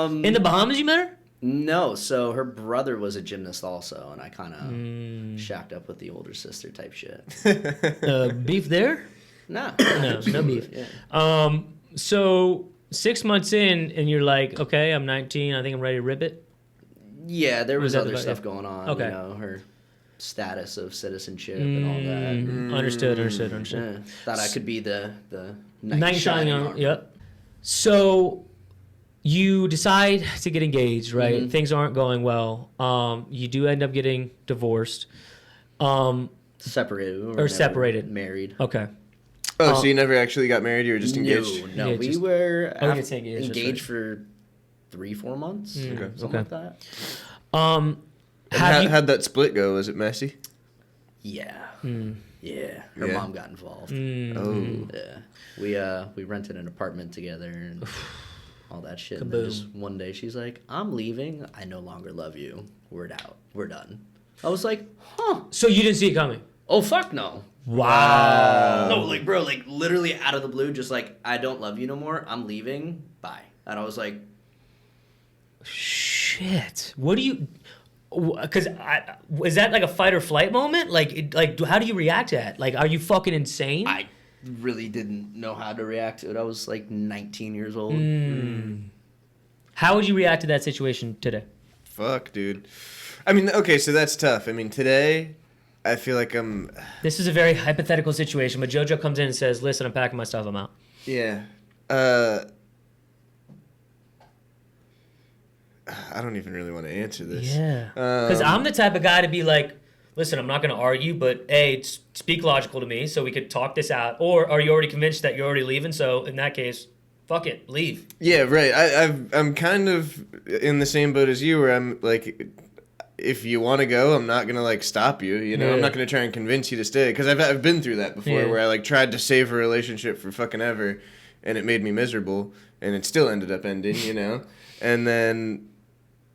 In the Bahamas you met her? No, so her brother was a gymnast also, and I kind of shacked up with the older sister type shit. Beef there? No. No beef. Yeah. So 6 months in, and you're like, okay, I'm 19. I think I'm ready to rip it. Yeah, there was that other the- stuff going on. Okay. Her status of citizenship and all that. Understood. Yeah, thought I could be the Knight shining armor. on. Yep. So you decide to get engaged, right? Mm-hmm. Things aren't going well. You do end up getting divorced. Separated. We were Or never separated. Married. Okay. Oh, so you never actually got married? You were just engaged? No, Yeah, we just- were Oh, you're saying engaged, that's engaged for 3-4 months. Something like that. And how'd that split go? Was it messy? Yeah. Hmm. Yeah. Her Yeah. mom got involved. Oh. Yeah. We rented an apartment together and all that shit. And then just one day she's like, I'm leaving. I no longer love you. We're out. We're done. I was like, huh. So you didn't see it coming? Oh, fuck no. Wow. No, like, bro, like, literally out of the blue, just like, I don't love you no more. I'm leaving. Bye. And I was like, Shit. What do you... Because is that like a fight or flight moment? Like, how do you react to that? Like, are you fucking insane? I really didn't know how to react to it. I was like 19 years old. How would you react to that situation today? Fuck, dude. I mean, okay, so that's tough. I mean, today, I feel like I'm... This is a very hypothetical situation, but JoJo comes in and says, listen, I'm packing my stuff, I'm out. Yeah. I don't even really want to answer this. Yeah. Because I'm the type of guy to be like, listen, I'm not going to argue, but A, speak logical to me so we could talk this out. Or are you already convinced that you're already leaving? So in that case, fuck it, leave. Yeah, right. I'm kind of in the same boat as you where I'm like, if you want to go, I'm not going to like stop you. You know, I'm not going to try and convince you to stay. Because I've been through that before where I like tried to save a relationship for fucking ever and it made me miserable and it still ended up ending, you know? And then...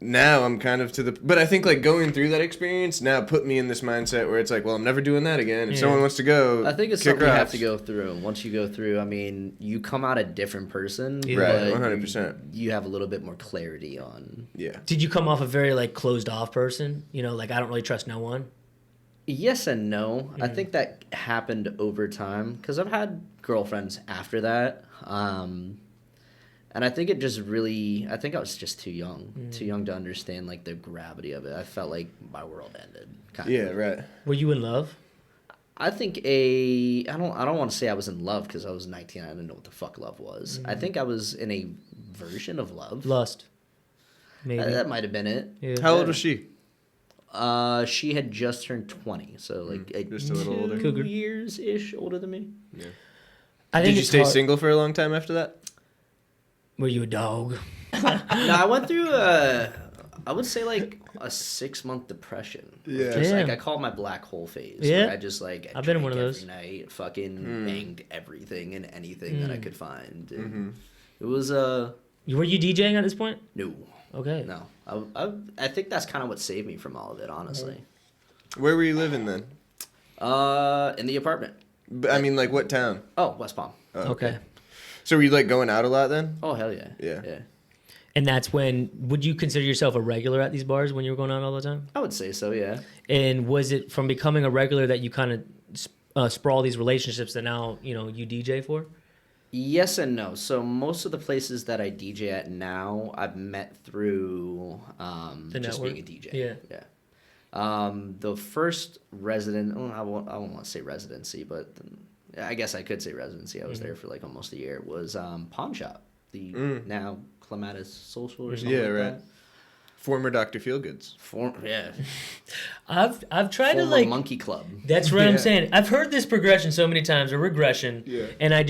Now I'm kind of but I think like going through that experience now put me in this mindset where it's like, well, I'm never doing that again. If someone wants to go, I think it's something you have to go through. Once you go through, I mean, you come out a different person. Right, 100%. You have a little bit more clarity on. Yeah. Did you come off a very like closed off person? You know, like I don't really trust no one? Yes and no. I think that happened over time because I've had girlfriends after that. And I think it just really, I think I was just too young to understand like the gravity of it. I felt like my world ended. Yeah, right. Were you in love? I think I don't want to say I was in love because I was 19. I didn't know what the fuck love was. I think I was in a version of love. Lust. Maybe. That might have been it. Yeah. How old was she? She had just turned 20, so like just a little older. 2 years-ish older than me. Yeah. I think Did you stay single for a long time after that? Were you a dog? No, I went through I would say like a 6-month depression. Yeah. Just, like Yeah. I call it my black hole phase. Yeah. Where I just like I've been in one of those. every night, fucking banged everything and anything that I could find. And Mm-hmm. it was Were you DJing at this point? no. Okay. No. I think that's kind of what saved me from all of it, honestly. Where were you living then? In the apartment. I mean, like what town? Oh, West Palm. Oh, Okay. So were you like going out a lot then? Oh, hell yeah. Yeah. Yeah. And that's when, would you consider yourself a regular at these bars when you were going out all the time? I would say so, yeah. And was it from becoming a regular that you kind of sprawl these relationships that now, you know, you DJ for? Yes and no. So most of the places that I DJ at now, I've met through The just network? being a DJ. Yeah. Yeah. The first resident, I won't want to say residency, but I guess I could say residency. I was there for like almost a year. Was Pawn Shop, the now Clematis Social or something Yeah, like right. that. Former Dr. Feelgoods. Yeah. I've tried to Former like Monkey Club. That's what I'm Yeah. saying. I've heard this progression so many times, or regression, and I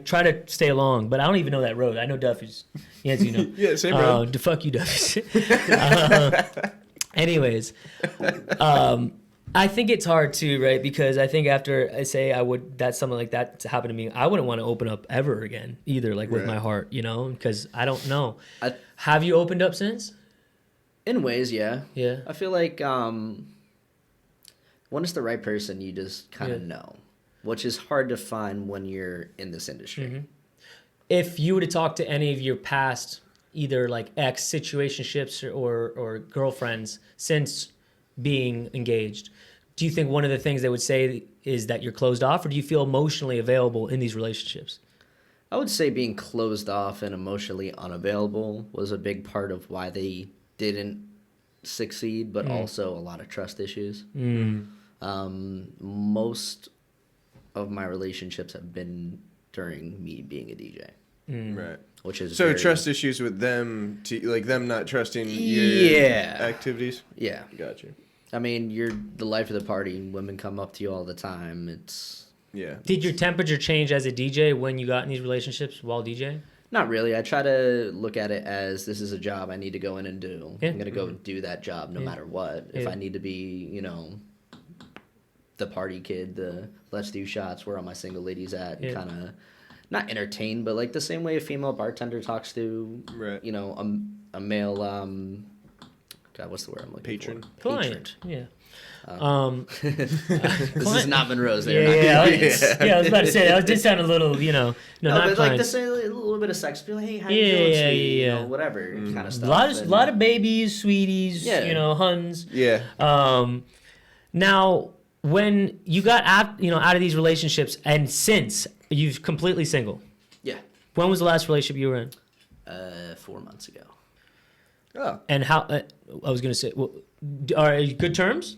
try to stay along, but I don't even know that road. I know Duffy's. Yes, you know. Yeah, same road. Fuck you, Duffy's. Anyways, I think it's hard too, right? Because I think after I say that's something like that to happen to me, I wouldn't want to open up ever again either, like with Right. my heart, you know, because I don't know. I- Have you opened up since? In ways, yeah. Yeah. I feel like when it's the right person, you just kind of know, which is hard to find when you're in this industry. If you were to talk to any of your past, either like ex situationships or girlfriends since being engaged, do you think one of the things they would say is that you're closed off, or do you feel emotionally available in these relationships? I would say being closed off and emotionally unavailable was a big part of why they didn't succeed, but also a lot of trust issues. Most of my relationships have been during me being a DJ. Right. Which is So very- trust issues with them, like them not trusting your activities? Yeah. Gotcha. I mean, you're the life of the party. Women come up to you all the time. It's Yeah. Did your temperature change as a DJ when you got in these relationships while DJing? not really. I try to look at it as this is a job I need to go in and do. Yeah. I'm going to go do that job no matter what. If Yeah. I need to be, you know, the party kid, the let's do shots, where all my single ladies at, Yeah. kind of not entertained, but like the same way a female bartender talks to, Right. you know, a male, God, what's the word I'm looking Patron. for? Client. Yeah. This is not Monroe's there. Yeah, I was about to say that did sound a little, you know, No, not but like client. to say a little bit of sex, be like, hey, how you Yeah, doing, yeah, sweetie? yeah. You know, whatever kind of stuff. A lot of babies, sweeties, Yeah. you know, huns. Yeah. Now, when you got out of these relationships, and since you've completely single, Yeah. when was the last relationship you were in? 4 months ago. Oh. And how? I was gonna say, well, are you good terms?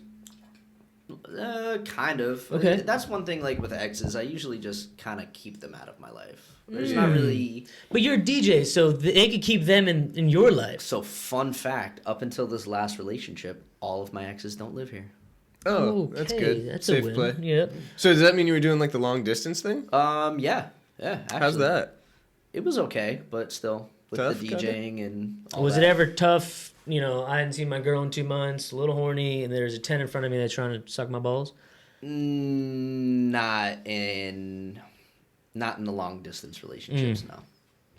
Kind of. Okay. That's one thing, like, with exes, I usually just kind of keep them out of my life. There's not really... But you're a DJ, so they could keep them in your life. So, fun fact, up until this last relationship, all of my exes don't live here. Oh, that's Okay, good. That's Safe a win. play. Yep. So does that mean you were doing like the long distance thing? Yeah, actually. How's that? It was okay, but still, with Tough, the kinda? DJing and all Was that. it ever tough? You know, I hadn't seen my girl in 2 months, a little horny, and there's a 10 in front of me that's trying to suck my balls. Not in the long distance relationships, no.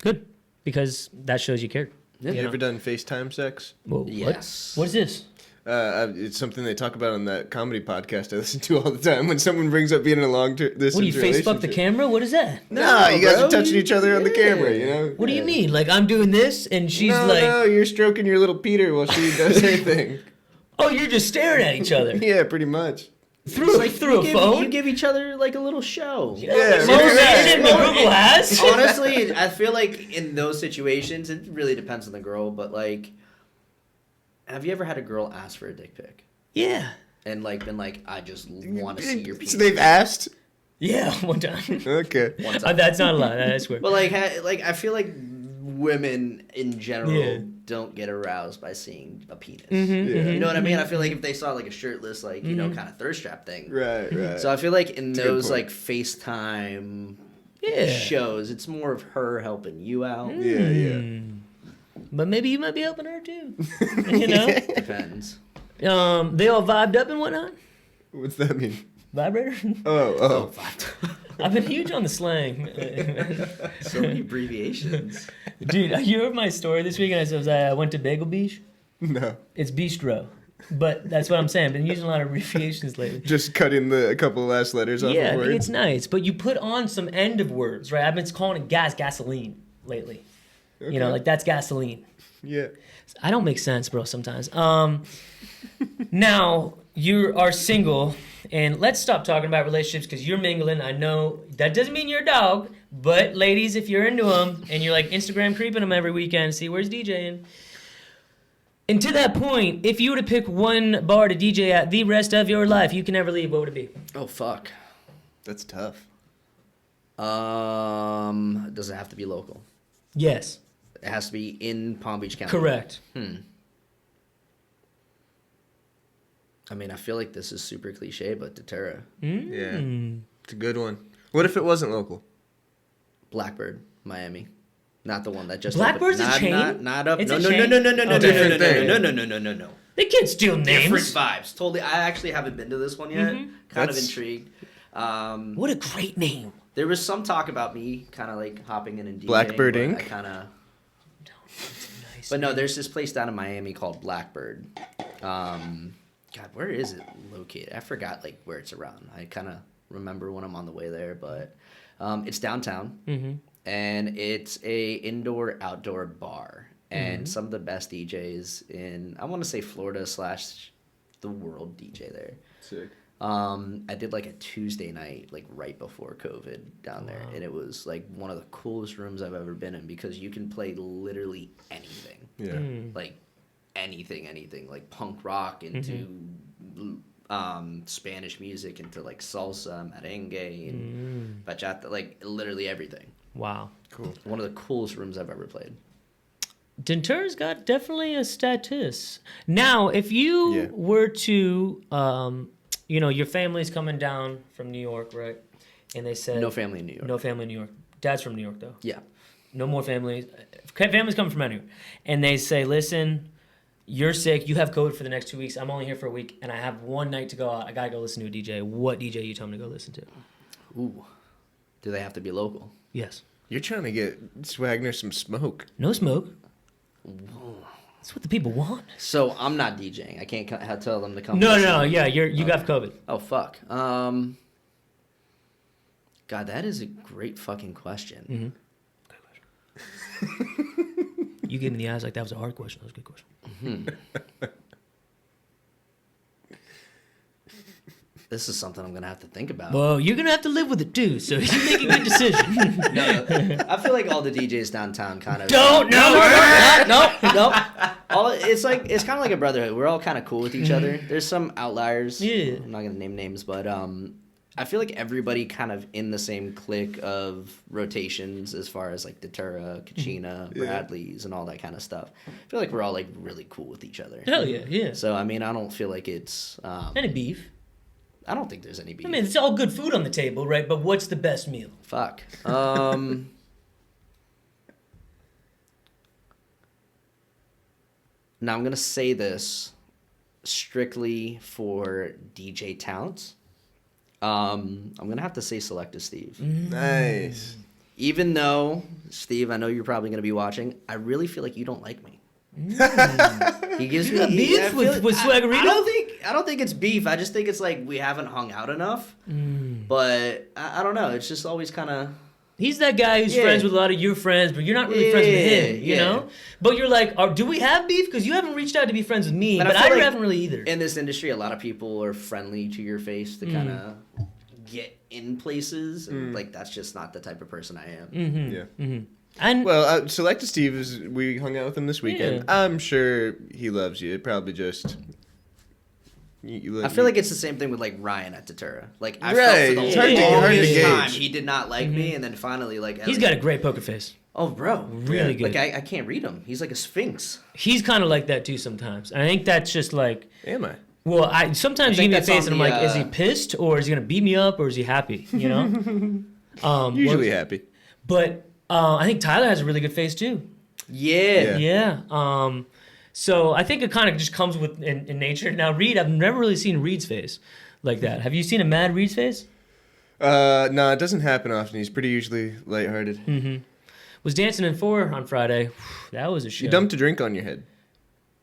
Good, because that shows you care. Yeah. You know? ever done FaceTime sex? Whoa, Yes. What is this? It's something they talk about on that comedy podcast I listen to all the time. When someone brings up being in a long distance What do you relationship. Facebook the camera? What is that? No, you guys bro. are touching each other on the camera, you know? What do you mean? Like I'm doing this and she's no, like, no, you're stroking your little Peter while she does her thing. oh, you're just staring at each other Yeah, pretty much. through a phone. You give each other, like, a little show. Yeah, Most right. Asian the Google has. Honestly, I feel like in those situations, it really depends on the girl, but, like, have you ever had a girl ask for a dick pic? Yeah. And, like, been like, I just want to see your penis. So they've asked? Yeah, one time. Okay. One time. That's not a lie. I swear. But, like, I feel like women in general Yeah. don't get aroused by seeing a penis. Yeah. You know what I mean? I feel like if they saw, like, a shirtless, like, you know, kind of thirst trap thing. Right, right. So I feel like in That's a good those, point. like, FaceTime Yeah. shows, it's more of her helping you out. yeah. But maybe you might be helping her too. You know? Depends. They all vibed up and whatnot. What's that mean? Vibrator. Oh. I've been huge on the slang. So many abbreviations. Dude, you heard my story this week and I said I went to Bagel Beach. No. It's bistro. But that's what I'm saying. I've been using a lot of abbreviations lately. Just cutting a couple of last letters off Yeah, of I think words. it's nice. But you put on some end of words, right? I've been calling it gasoline lately. Okay. You know, like that's gasoline. Yeah. I don't make sense, bro, sometimes. Now, you are single, and let's stop talking about relationships because you're mingling. I know that doesn't mean you're a dog, but ladies, if you're into them and you're like Instagram creeping them every weekend, see where's DJing. And to that point, if you were to pick one bar to DJ at the rest of your life, you can never leave, what would it be? Oh, fuck. That's tough. Does it have to be local? Yes, It has to be in Palm Beach County. correct. I mean, I feel like this is super cliche, but Deterra. Yeah. It's a good one. What if it wasn't local? Blackbird, Miami. Not the one that just Blackbird's opened. a chain? Not up. It's No, a no, chain? no, no, no, no, no, Different no, thing. no, no, no, no, no, no. They can't steal Different names. vibes. Totally. I actually haven't been to this one yet. Kind of That's- intrigued. What a great name. There was some talk about me kind of like hopping in and DJing. Blackbird but Inc.? I kind of. Nice. But no, there's this place down in Miami called Blackbird. God, where is it located? I forgot like where it's around. I kind of remember when I'm on the way there, but it's downtown, and it's a indoor-outdoor bar, and some of the best DJs in I want to say Florida / the world DJ there. Sick. I did like a Tuesday night, like right before COVID down there. And it was like one of the coolest rooms I've ever been in because you can play literally anything. Yeah. Like anything, like punk rock into Spanish music, into like salsa, merengue, and bachata, like literally everything. Wow. Cool. One of the coolest rooms I've ever played. Denter's got definitely a status. Now, if you Yeah. were to, your family's coming down from New York, right? And they said No family in New York. no family in New York. Dad's from New York, though. Yeah. No more families. Families coming from anywhere, and they say, "Listen, you're sick. You have COVID for the next 2 weeks. I'm only here for a week, and I have one night to go out. I gotta go listen to a DJ. What DJ you tell me to go listen to?" Ooh. Do they have to be local? Yes. You're trying to get Swagner some smoke. No smoke. That's what the people want. So I'm not DJing. I can't tell them to come. No, listen. yeah, you got COVID. Oh fuck. God, that is a great fucking question. You gave me the eyes like that was a hard question. That was a good question. This is something I'm gonna have to think about. Well, you're gonna have to live with it too, so you make a good decision. No, I feel like all the DJs downtown kind of Don't no. It's kind of like a brotherhood. We're all kind of cool with each other. There's some outliers. Yeah. I'm not gonna name names, but I feel like everybody kind of in the same clique of rotations as far as like Datura, Kachina, Bradley's, and all that kind of stuff. I feel like we're all like really cool with each other. Hell yeah, yeah. So I mean, I don't feel like it's Any beef? I don't think there's any beef. I mean, it's all good food on the table, right? But what's the best meal? Fuck. Now I'm gonna say this strictly for DJ talents. I'm gonna have to say Selective Steve. Nice. Even though, Steve, I know you're probably gonna be watching, I really feel like you don't like me. He gives me beef with Swaggerito? I don't think it's beef. I just think it's like we haven't hung out enough. But I don't know. It's just always kind of. He's that guy who's friends with a lot of your friends, but you're not really friends with him, you know? But you're like, do we have beef? Because you haven't reached out to be friends with me, but I haven't really either. In this industry, a lot of people are friendly to your face to kind of get in places. And, like, that's just not the type of person I am. Mm-hmm. Yeah. Mm-hmm. And Selective Steve we hung out with him this weekend. Yeah. I'm sure he loves you. It probably just. I feel like it's the same thing with like Ryan at Datura. Like I Right. felt It's for the hard to longest gauge. time he did not like me, and then finally like he's got a great poker face. Oh, bro, Really good. Like I can't read him. He's like a sphinx. He's kind of like that too sometimes. And I think that's just like. Am I? Well, sometimes I you give think me a that's face and on I'm the, like, is he pissed or is he gonna beat me up or is he happy? You know. Usually happy. But I think Tyler has a really good face too. Yeah. Yeah. So I think it kind of just comes with in nature. Now Reed, I've never really seen Reed's face like that. Have you seen a mad Reed's face? No, it doesn't happen often. He's pretty usually lighthearted. Mm-hmm. Was dancing in 4 on Friday. That was a show. You dumped a drink on your head.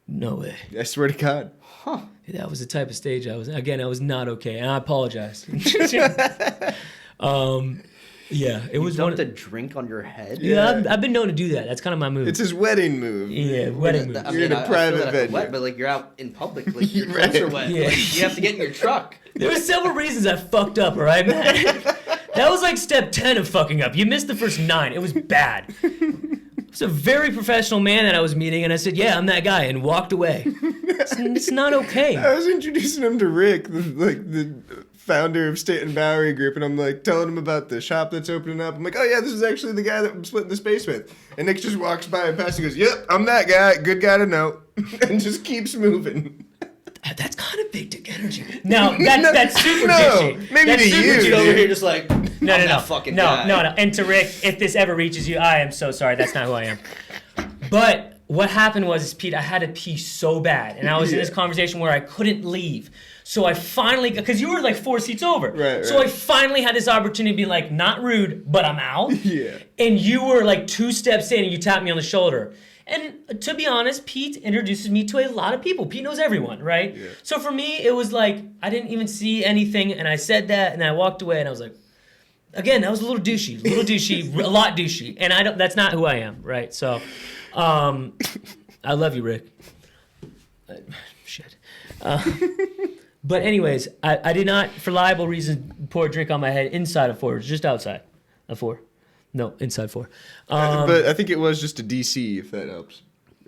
No way. I swear to God. That was the type of stage I was in. Again, I was not okay, and I apologize. Yeah, it was dumped a drink on your head. Yeah, I've been known to do that. That's kind of my move. It's his wedding move. Yeah, wedding move. You're in a private venue. But like you're out in public, like your clothes are wet. Yeah. Like, you have to get in your truck. There were several reasons I fucked up, all right, man? That was like step 10 of fucking up. You missed the first 9. It was bad. It's a very professional man that I was meeting, and I said, yeah, I'm that guy, and walked away. It's not okay. I was introducing him to Rick, the founder of State and Bowery Group, and I'm like telling him about the shop that's opening up. I'm like, oh yeah, this is actually the guy that I'm splitting the space with. And Nick just walks by and passes and goes, yep, I'm that guy. Good guy to know. And just keeps moving. That's kind of big dick energy. No, that's super douchey. Maybe that's to super you, douchey. dude. Over here, just like No. guy. No. And to Rick, if this ever reaches you, I am so sorry. That's not who I am. But what happened was, Pete, I had to pee so bad, and I was in this conversation where I couldn't leave. So I finally, because you were like 4 seats over. Right. So I finally had this opportunity to be like, not rude, but I'm out. Yeah. And you were like 2 steps in, and you tapped me on the shoulder. And to be honest, Pete introduces me to a lot of people. Pete knows everyone, right? Yeah. So for me, it was like, I didn't even see anything, and I said that, and I walked away, and I was like, again, that was a little douchey, a lot douchey. And that's not who I am, right? So, I love you, Rick. Shit. But anyways, I did not, for liable reasons, pour a drink on my head inside of 4. It was just outside of 4. No, inside 4. But I think it was just a DC, if that helps.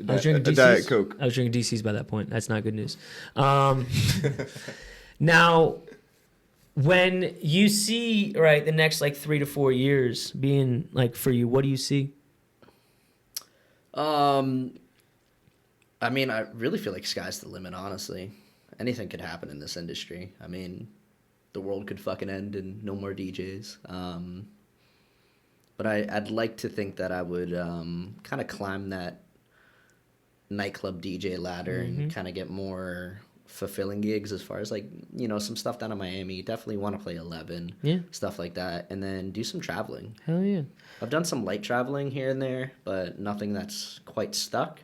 I was drinking a DCs. Diet Coke. I was drinking DCs by that point. That's not good news. Now, when you see, right, the next like 3 to 4 years being like for you, what do you see? I mean, I really feel like sky's the limit, honestly. Anything could happen in this industry. I mean, the world could fucking end and no more DJs. But I'd like to think that I would kind of climb that nightclub DJ ladder and kind of get more fulfilling gigs as far as like, you know, some stuff down in Miami. Definitely want to play 11. Yeah. Stuff like that. And then do some traveling. Hell yeah. I've done some light traveling here and there, but nothing that's quite stuck.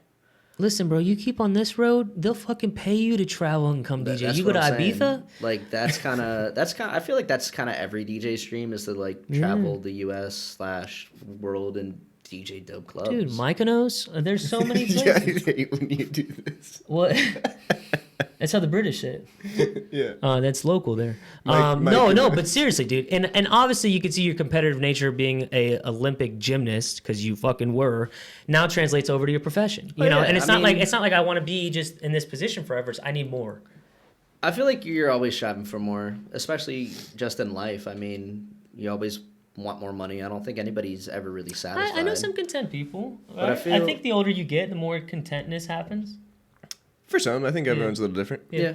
Listen, bro, you keep on this road, they'll fucking pay you to travel and come DJ. That's You go what to I'm Ibiza? saying. Like that's kind of I feel like that's kind of every DJ's dream is to like travel the US / world and DJ dope clubs. Dude, Mykonos? There's so many Yeah, I places. hate when you do this. What? That's how the British say it. Yeah. That's local there. Mike- No, but seriously, dude. And obviously you could see your competitive nature being a Olympic gymnast, because you fucking were, now translates over to your profession. You know, yeah, and it's I not mean- like I want to be just in this position forever. I need more. I feel like you're always striving for more, especially just in life. I mean, you always want more money. I don't think anybody's ever really satisfied. I know some content people. But I I feel- think the older you get, the more contentness happens. For some, I think everyone's a little different. Yeah.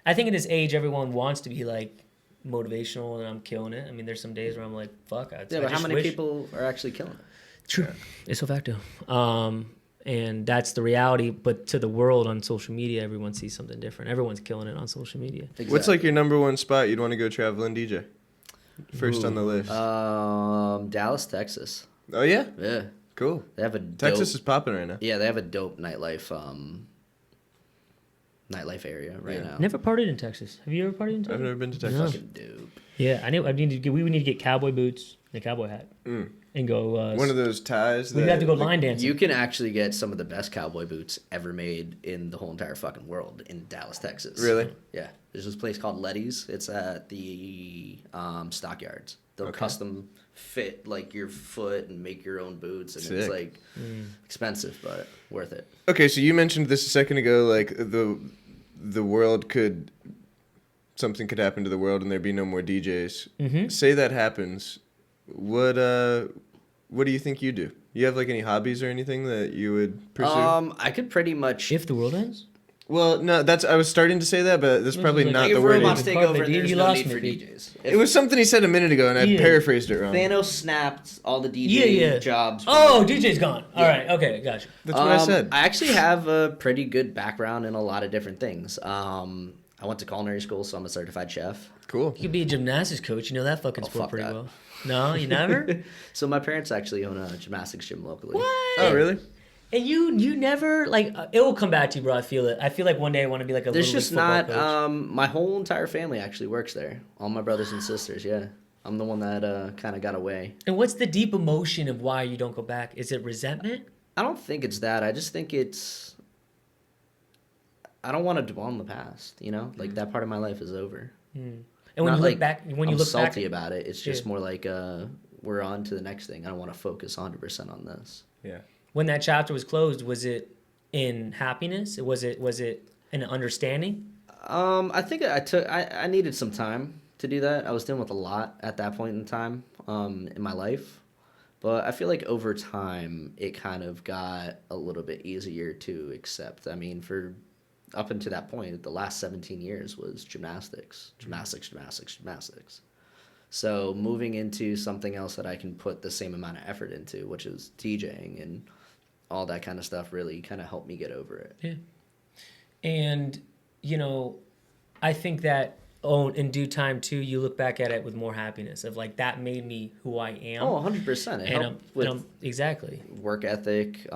I think in this age, everyone wants to be like motivational, and I'm killing it. I mean, there's some days where I'm like, fuck. I Yeah, but how just many wish. people are actually killing it? True. It's a facto. And that's the reality. But to the world on social media, everyone sees something different. Everyone's killing it on social media. Exactly. What's like your number one spot you'd want to go travel and DJ? First on the list. Dallas, Texas. Oh yeah, Yeah, cool. they have a Texas dope, is popping right now. Yeah, they have a dope nightlife area right now. Never partied in Texas. Have you ever partied in Texas? I've never been to Texas. No. Fucking dope. Yeah, we would need to get cowboy boots and a cowboy hat and go. One of those ties. We'd that, have to go like, line dancing. You can actually get some of the best cowboy boots ever made in the whole entire fucking world in Dallas, Texas. Really? Yeah. There's this place called Letty's. It's at the Stockyards. They'll custom fit like your foot and make your own boots, and it's Sick. like expensive but worth it. Okay, so you mentioned this a second ago, like the world could, something could happen to the world and there'd be no more DJs. Mm-hmm. Say that happens, what do you think you do? You have like any hobbies or anything that you would pursue? I could pretty much. If the world ends. Well, no, I was starting to say that, but that's probably like- not if the word. robots he- take Carpet, over, dude, there's you no lost need me, for dude. DJs. It was something he said a minute ago, and I Yeah. paraphrased it wrong. Thanos snapped all the DJ jobs. Oh, DJ's gone. All right. Okay. Gotcha. That's what I said. I actually have a pretty good background in a lot of different things. I went to culinary school, so I'm a certified chef. Cool. You could be a gymnastics coach. You know that fucking sport fuck pretty that. well. No, you never. So my parents actually own a gymnastics gym locally. What? Oh, really? And you never like it will come back to you, bro. I feel it. I feel like one day I want to be like a. There's little just league football not. coach. My whole entire family actually works there. All my brothers and sisters. Yeah, I'm the one that kind of got away. And what's the deep emotion of why you don't go back? Is it resentment? I don't think it's that. I just think it's. I don't want to dwell on the past. You know, like that part of my life is over. And when Not you look like back, when you I'm look salty back, about it. It's just Yeah. more like we're on to the next thing. I don't want to focus 100% on this. Yeah. when that chapter was closed, was it in happiness? Was it an understanding? I think I needed some time to do that. I was dealing with a lot at that point in time in my life. But I feel like over time, it kind of got a little bit easier to accept. I mean, for up until that point, the last 17 years was gymnastics. So moving into something else that I can put the same amount of effort into, which is DJing and all that kind of stuff, really kind of helped me get over it. Yeah. And, I think that in due time, too, you look back at it with more happiness of like, that made me who I am. Oh, 100%. It helped with exactly. work ethic,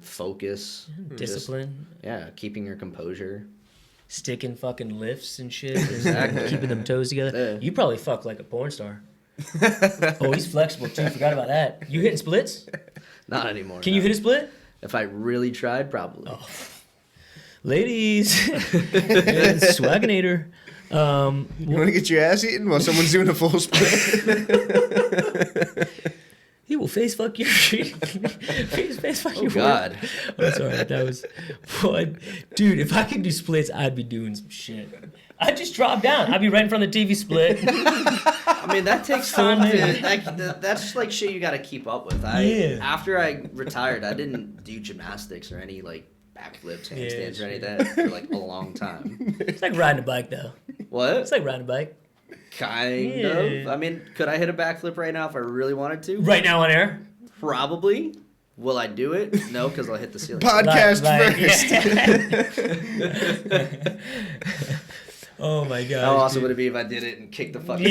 focus, Discipline, just, keeping your composure. sticking fucking lifts and shit, and Exactly. keeping them toes together. Yeah. You probably fuck like a porn star. Oh, he's flexible, too. Forgot about that. You hitting splits? Not anymore. Can you hit a split? If I really tried, probably. Oh. Ladies, Swaginator. You want to get your ass eaten while someone's doing a full split? He will face fuck your face fuck Oh your God. I'm sorry, that was what, dude. If I could do splits, I'd be doing some shit. I'd just drop down. I'd be right in front of the TV split. I mean, that takes time to. That's just like shit you got to keep up with. After I retired, I didn't do gymnastics or any like backflips, handstands, or any of that for like a long time. It's like riding a bike, though. What? It's like riding a bike. Kind of. I mean, could I hit a backflip right now if I really wanted to? Right now on air. Probably. Will I do it? No, because I'll hit the ceiling. Podcast Like, first. yeah. Oh my god. How awesome would it be if I did it and kicked the fucking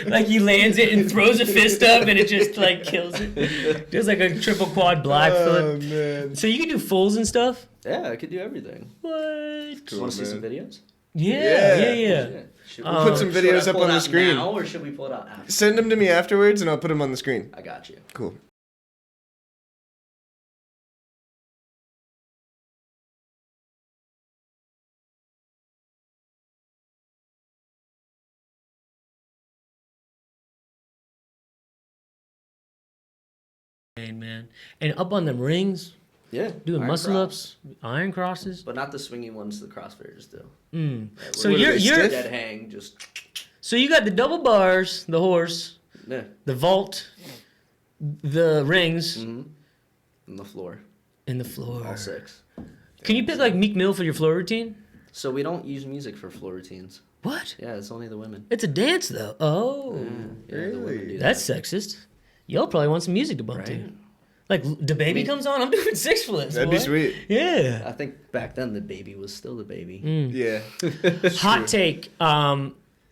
Like he lands it and throws a fist up and it just like kills it. Does like a triple quad black Oh, flip. man. So you can do fulls and stuff? Yeah, I could do everything. What? Cool, Want to see man. some videos? Yeah. Should We'll put some should videos I up pull on it the out screen. now, or should we pull it out after? Send them to me afterwards, and I'll put them on the screen. I got you. Cool. man. And up on them rings, Yeah. doing iron muscle cross. ups, iron crosses. But not the swingy ones the CrossFitters do. So What are you're they, you're stiff? Dead hang, just so you got the double bars, the horse, yeah, the vault, the rings, on the floor, and the floor. all 6. Can you pick like Meek Mill for your floor routine? So we don't use music for floor routines. What? Yeah, it's only the women. It's a dance though. Oh, Yeah, the women do that. that's sexist. Y'all probably want some music to bump to. Right? Like the baby comes on, I'm doing 6 flips. That'd boy. be sweet. Yeah. I think back then the baby was still the baby. Yeah. Hot take.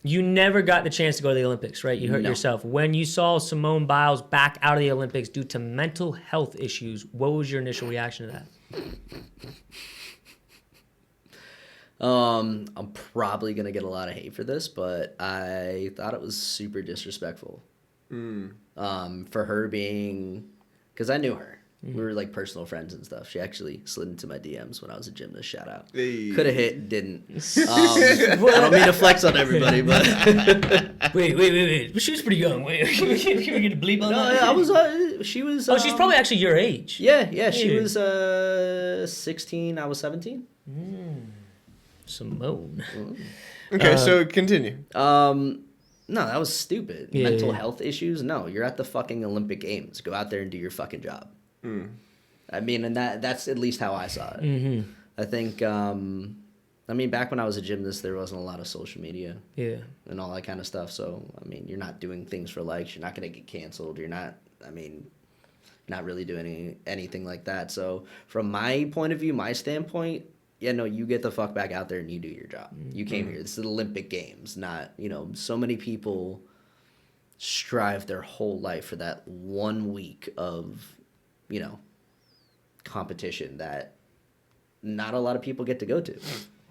You never got the chance to go to the Olympics, right? You hurt No. yourself. When you saw Simone Biles back out of the Olympics due to mental health issues, what was your initial reaction to that? I'm probably gonna get a lot of hate for this, but I thought it was super disrespectful. For her being, because I knew her. We were like personal friends and stuff. She actually slid into my DMs when I was a gymnast. Shout out. Hey. Could have hit, didn't. I don't mean to flex on everybody, but Wait. But she was pretty young. Wait, can we get a bleep on no, that? I was. She was. Oh, she's probably actually your age. Yeah. She Yeah. was 16. I was 17. Simone. Okay, so continue. No, that was stupid. Yeah, Mental yeah. health issues? No, you're at the fucking Olympic Games. Go out there and do your fucking job. I mean, and that's at least how I saw it. Mm-hmm. I think, I mean, back when I was a gymnast, there wasn't a lot of social media Yeah. and all that kind of stuff. So, I mean, you're not doing things for likes. You're not going to get canceled. You're not, I mean, not really doing anything like that. So, from my point of view, my standpoint, yeah, no, you get the fuck back out there and you do your job. You came here. This is the Olympic Games, not, so many people strive their whole life for that 1 week of, competition that not a lot of people get to go to.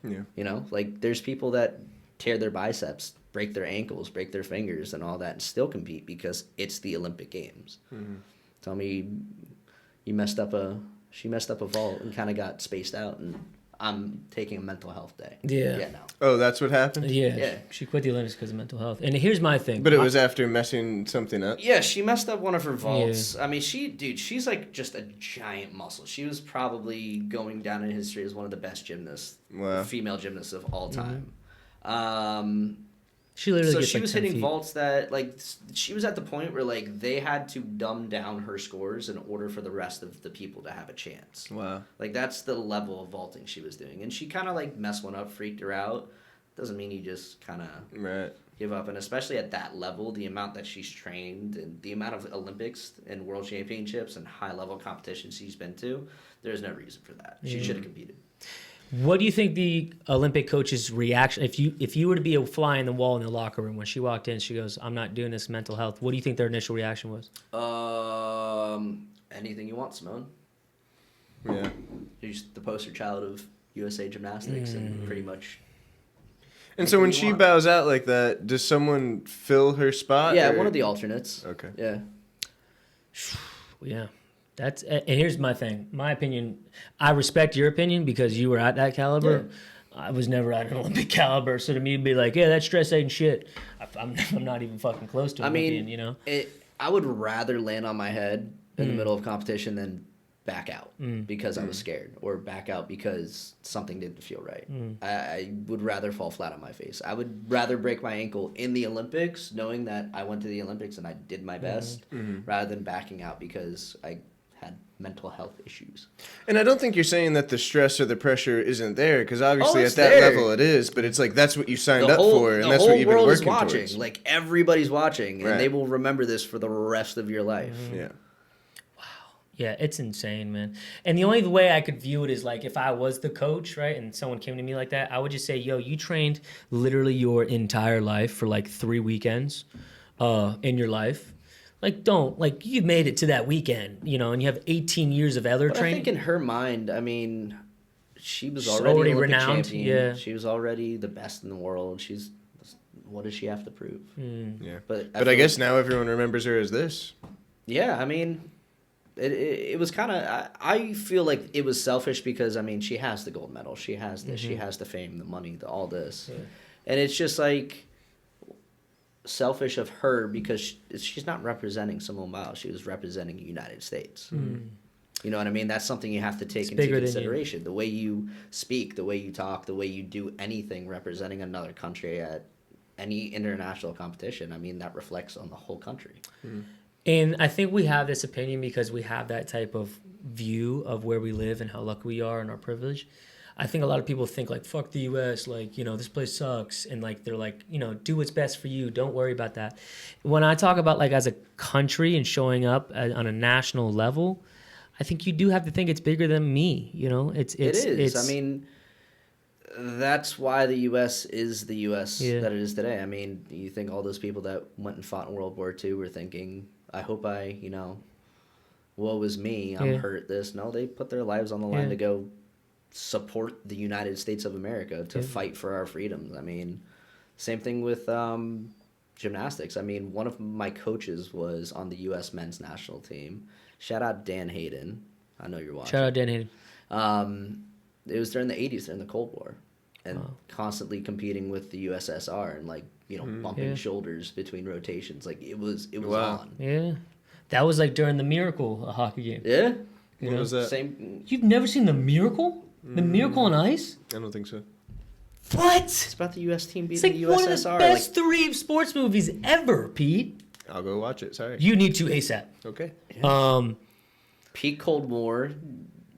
Yeah. Like there's people that tear their biceps, break their ankles, break their fingers and all that and still compete because it's the Olympic Games. Tell me she messed up a vault and kind of got spaced out and I'm taking a mental health day. Yeah. Yeah, no. Oh, that's what happened? Yeah. Yeah. She quit the Olympics because of mental health. And here's my thing. But it was after messing something up? Yeah, she messed up one of her vaults. I mean, she's like just a giant muscle. She was probably going down in history as one of the best gymnasts, Wow. female gymnasts of all time. She literally So gets she like was 10 hitting feet. vaults that she was at the point where they had to dumb down her scores in order for the rest of the people to have a chance. Wow. That's the level of vaulting she was doing, and she kind of messed one up, freaked her out. Doesn't mean you just kind of Right. give up, and especially at that level, the amount that she's trained and the amount of Olympics and World Championships and high level competitions she's been to, there's no reason for that. She should have competed. What do you think the Olympic coach's reaction, if you were to be a fly in the wall in the locker room, when she walked in, she goes, "I'm not doing this mental health." What do you think their initial reaction was? Anything you want, Simone. Yeah. She's the poster child of USA Gymnastics and pretty much. And so when Anything you she want. bows out like that, does someone fill her spot? Yeah, or- one of the alternates. Okay. Yeah. Yeah. And here's my thing. My opinion, I respect your opinion because you were at that caliber. I was never at an Olympic caliber, so to me, to be like, yeah, that stress ain't shit. I'm not even fucking close to I Olympian, mean, I would rather land on my head in the middle of competition than back out because I was scared or back out because something didn't feel right. I would rather fall flat on my face. I would rather break my ankle in the Olympics knowing that I went to the Olympics and I did my best rather than backing out because I had mental health issues. And I don't think you're saying that the stress or the pressure isn't there, because obviously it's at that there. level it is, but it's that's what you signed up for, and that's what you've been world is working watching. towards. Everybody's watching, and Right. they will remember this for the rest of your life. Yeah. Yeah, it's insane, man. And the only way I could view it is if I was the coach, right, and someone came to me like that, I would just say, yo, you trained literally your entire life for 3 weekends in your life. You made it to that weekend, and you have 18 years of other But I training. think in her mind, I mean, she was She's already already Olympic renowned, champion. yeah. She was already the best in the world. What does she have to prove? Yeah. But But I guess now everyone remembers her as this. Yeah, I mean, it was kind of. I feel like it was selfish because I mean she has the gold medal, she has this, she has the fame, the money, all this, and it's just selfish of her because she's not representing Simone Biles. She was representing the United States. You know what I mean? That's something you have to take into consideration. The way you speak, the way you talk, the way you do anything representing another country at any international competition, I mean, that reflects on the whole country. And I think we have this opinion because we have that type of view of where we live and how lucky we are and our privilege. I think a lot of people think like, fuck the U.S., like, you know, this place sucks. And like, they're like, you know, do what's best for you. Don't worry about that. When I talk about like as a country and showing up on a national level, I think you do have to think it's bigger than me. You know, it is. I mean, that's why the U.S. is the U.S. that it is today. I mean, you think all those people that went and fought in World War II were thinking, I hope you know, woe is me, I'm hurt this. No, they put their lives on the line to go support the United States of America to fight for our freedoms. I mean, same thing with gymnastics. I mean, one of my coaches was on the U.S. men's national team. Shout out Dan Hayden. I know you're watching. Shout out Dan Hayden. It was during the 80s, during the Cold War, and constantly competing with the USSR and like, you know, bumping shoulders between rotations. Like it was on. Yeah. That was like during the Miracle hockey game. Yeah. What was that? Same. You've never seen the Miracle? The Miracle on Ice? I don't think so. What? It's about the U.S. team It's beating like the USSR. one of the best 3 sports movies ever, Pete. I'll go watch it. Sorry. You need to ASAP. Okay. Peak Cold War,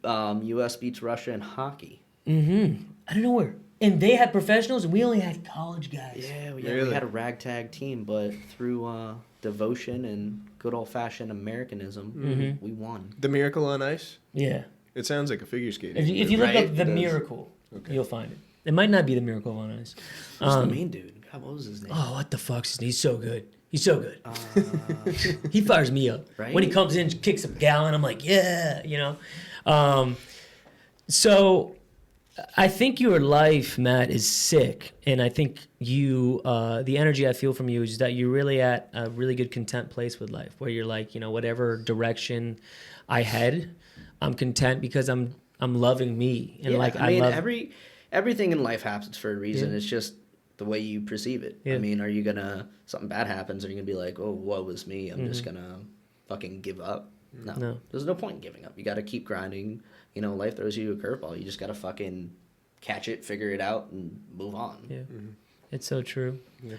U.S. beats Russia in hockey. I don't know where. And they had professionals, and we only had college guys. Yeah, we Really? had a ragtag team, but through devotion and good old-fashioned Americanism, we won. The Miracle on Ice? Yeah. It sounds like a figure skating. If you look Right? up The It does. Miracle, you'll find it. It might not be The Miracle on Ice. Who's the main dude? God, what was his name? Oh, what the fuck's his name? He's so good. He's so good. He fires me up. Right? When he comes in, kicks a gallon, I'm like, yeah, you know. So I think your life, Matt, is sick. And I think you, the energy I feel from you is that you're really at a really good content place with life where you're like, you know, whatever direction I head, I'm content because I'm loving me. And like, I mean, love everything in life happens for a reason. It's just the way you perceive it. Yeah. I mean, are you gonna, something bad happens, are you gonna be like, oh, woe was me, I'm just gonna fucking give up? No. There's no point in giving up. You gotta keep grinding. You know, life throws you a curveball. You just gotta fucking catch it, figure it out, and move on. Yeah, it's so true. Yeah.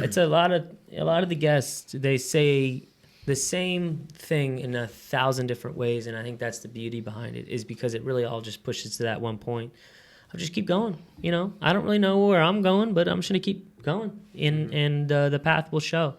It's a lot of the guests, they say the same thing in 1,000 different ways, and I think that's the beauty behind it, is because it really all just pushes to that one point. I'll just keep going. You know, I don't really know where I'm going, but I'm just gonna keep going, and the path will show.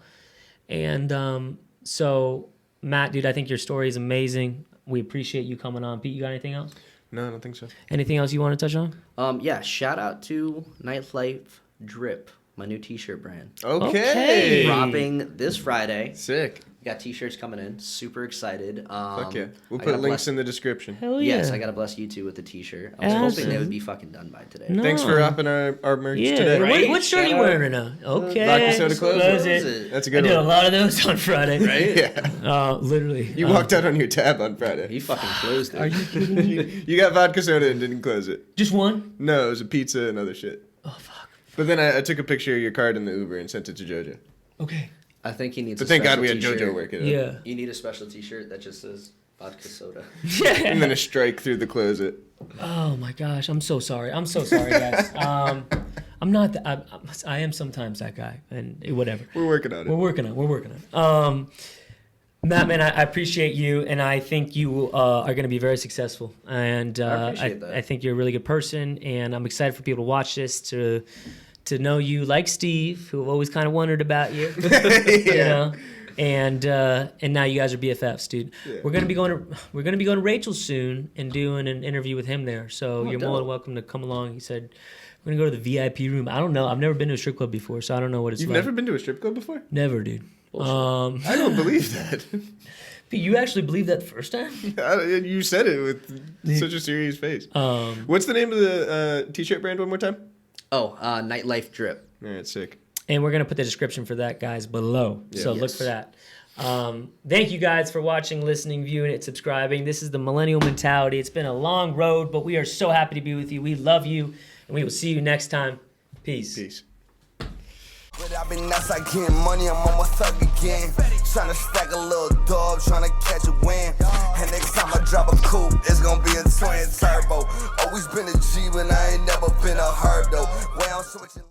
And so, Matt, dude, I think your story is amazing. We appreciate you coming on. Pete, you got anything else? No, I don't think so. Anything else you want to touch on? Yeah, shout out to Nightlife Drip, my new t-shirt brand. Okay. Dropping this Friday. Sick. We got t-shirts coming in. Super excited. Fuck yeah. We'll I put gotta links bless- in the description. Hell yeah. Yes, I gotta bless you two with the t-shirt. I was hoping they would be fucking done by today. No. Thanks for upping our merch Yeah. today. Right? What shirt are you Shout out. wearing right now? Okay. Vodka soda Close close it. That's a I good did a one. lot of those on Friday. Right? Yeah. Literally. You walked out on your tab on Friday. He fucking closed it. Are you kidding me? You got vodka soda and didn't close it. Just one? No, it was a pizza and other shit. Oh, fuck. But then I took a picture of your card in the Uber and sent it to JoJo. Okay. I think he needs But a thank God special we had t-shirt. JoJo work it up. Yeah. You need a special t-shirt that just says vodka soda. And then a strike through the closet. Oh, my gosh. I'm so sorry. I'm so sorry, guys. I'm not I am sometimes that guy. And whatever. We're working on it. We're working on it. Matt, man, I appreciate you, and I think you are going to be very successful. And I appreciate that. I think you're a really good person, and I'm excited for people to watch this, to know you like Steve, who have always kind of wondered about you. You know? And now you guys are BFFs, dude. Yeah. We're gonna be going to Rachel's soon and doing an interview with him there. So you're more than welcome to come along. He said we're gonna go to the VIP room. I don't know. I've never been to a strip club before, so I don't know what it's You've like. never been to a strip club before? Never, dude. I don't believe that. Pete, you actually believed that the first time? You said it with such a serious face. What's the name of the t-shirt brand one more time? Oh, Nightlife Drip. All right, sick. And we're going to put the description for that, guys, below. So look Yes. for that. Thank you guys for watching, listening, viewing it, subscribing. This is the Millennial Mentality. It's been a long road, but we are so happy to be with you. We love you, and we will see you next time. Peace. Peace. With I've been outside getting money, I'm on my thug again. Tryna stack a little dub, tryna catch a win. And next time I drop a coupe, it's gonna be a twin turbo. Always been a G, but I ain't never been a herb though. Way I'm switching.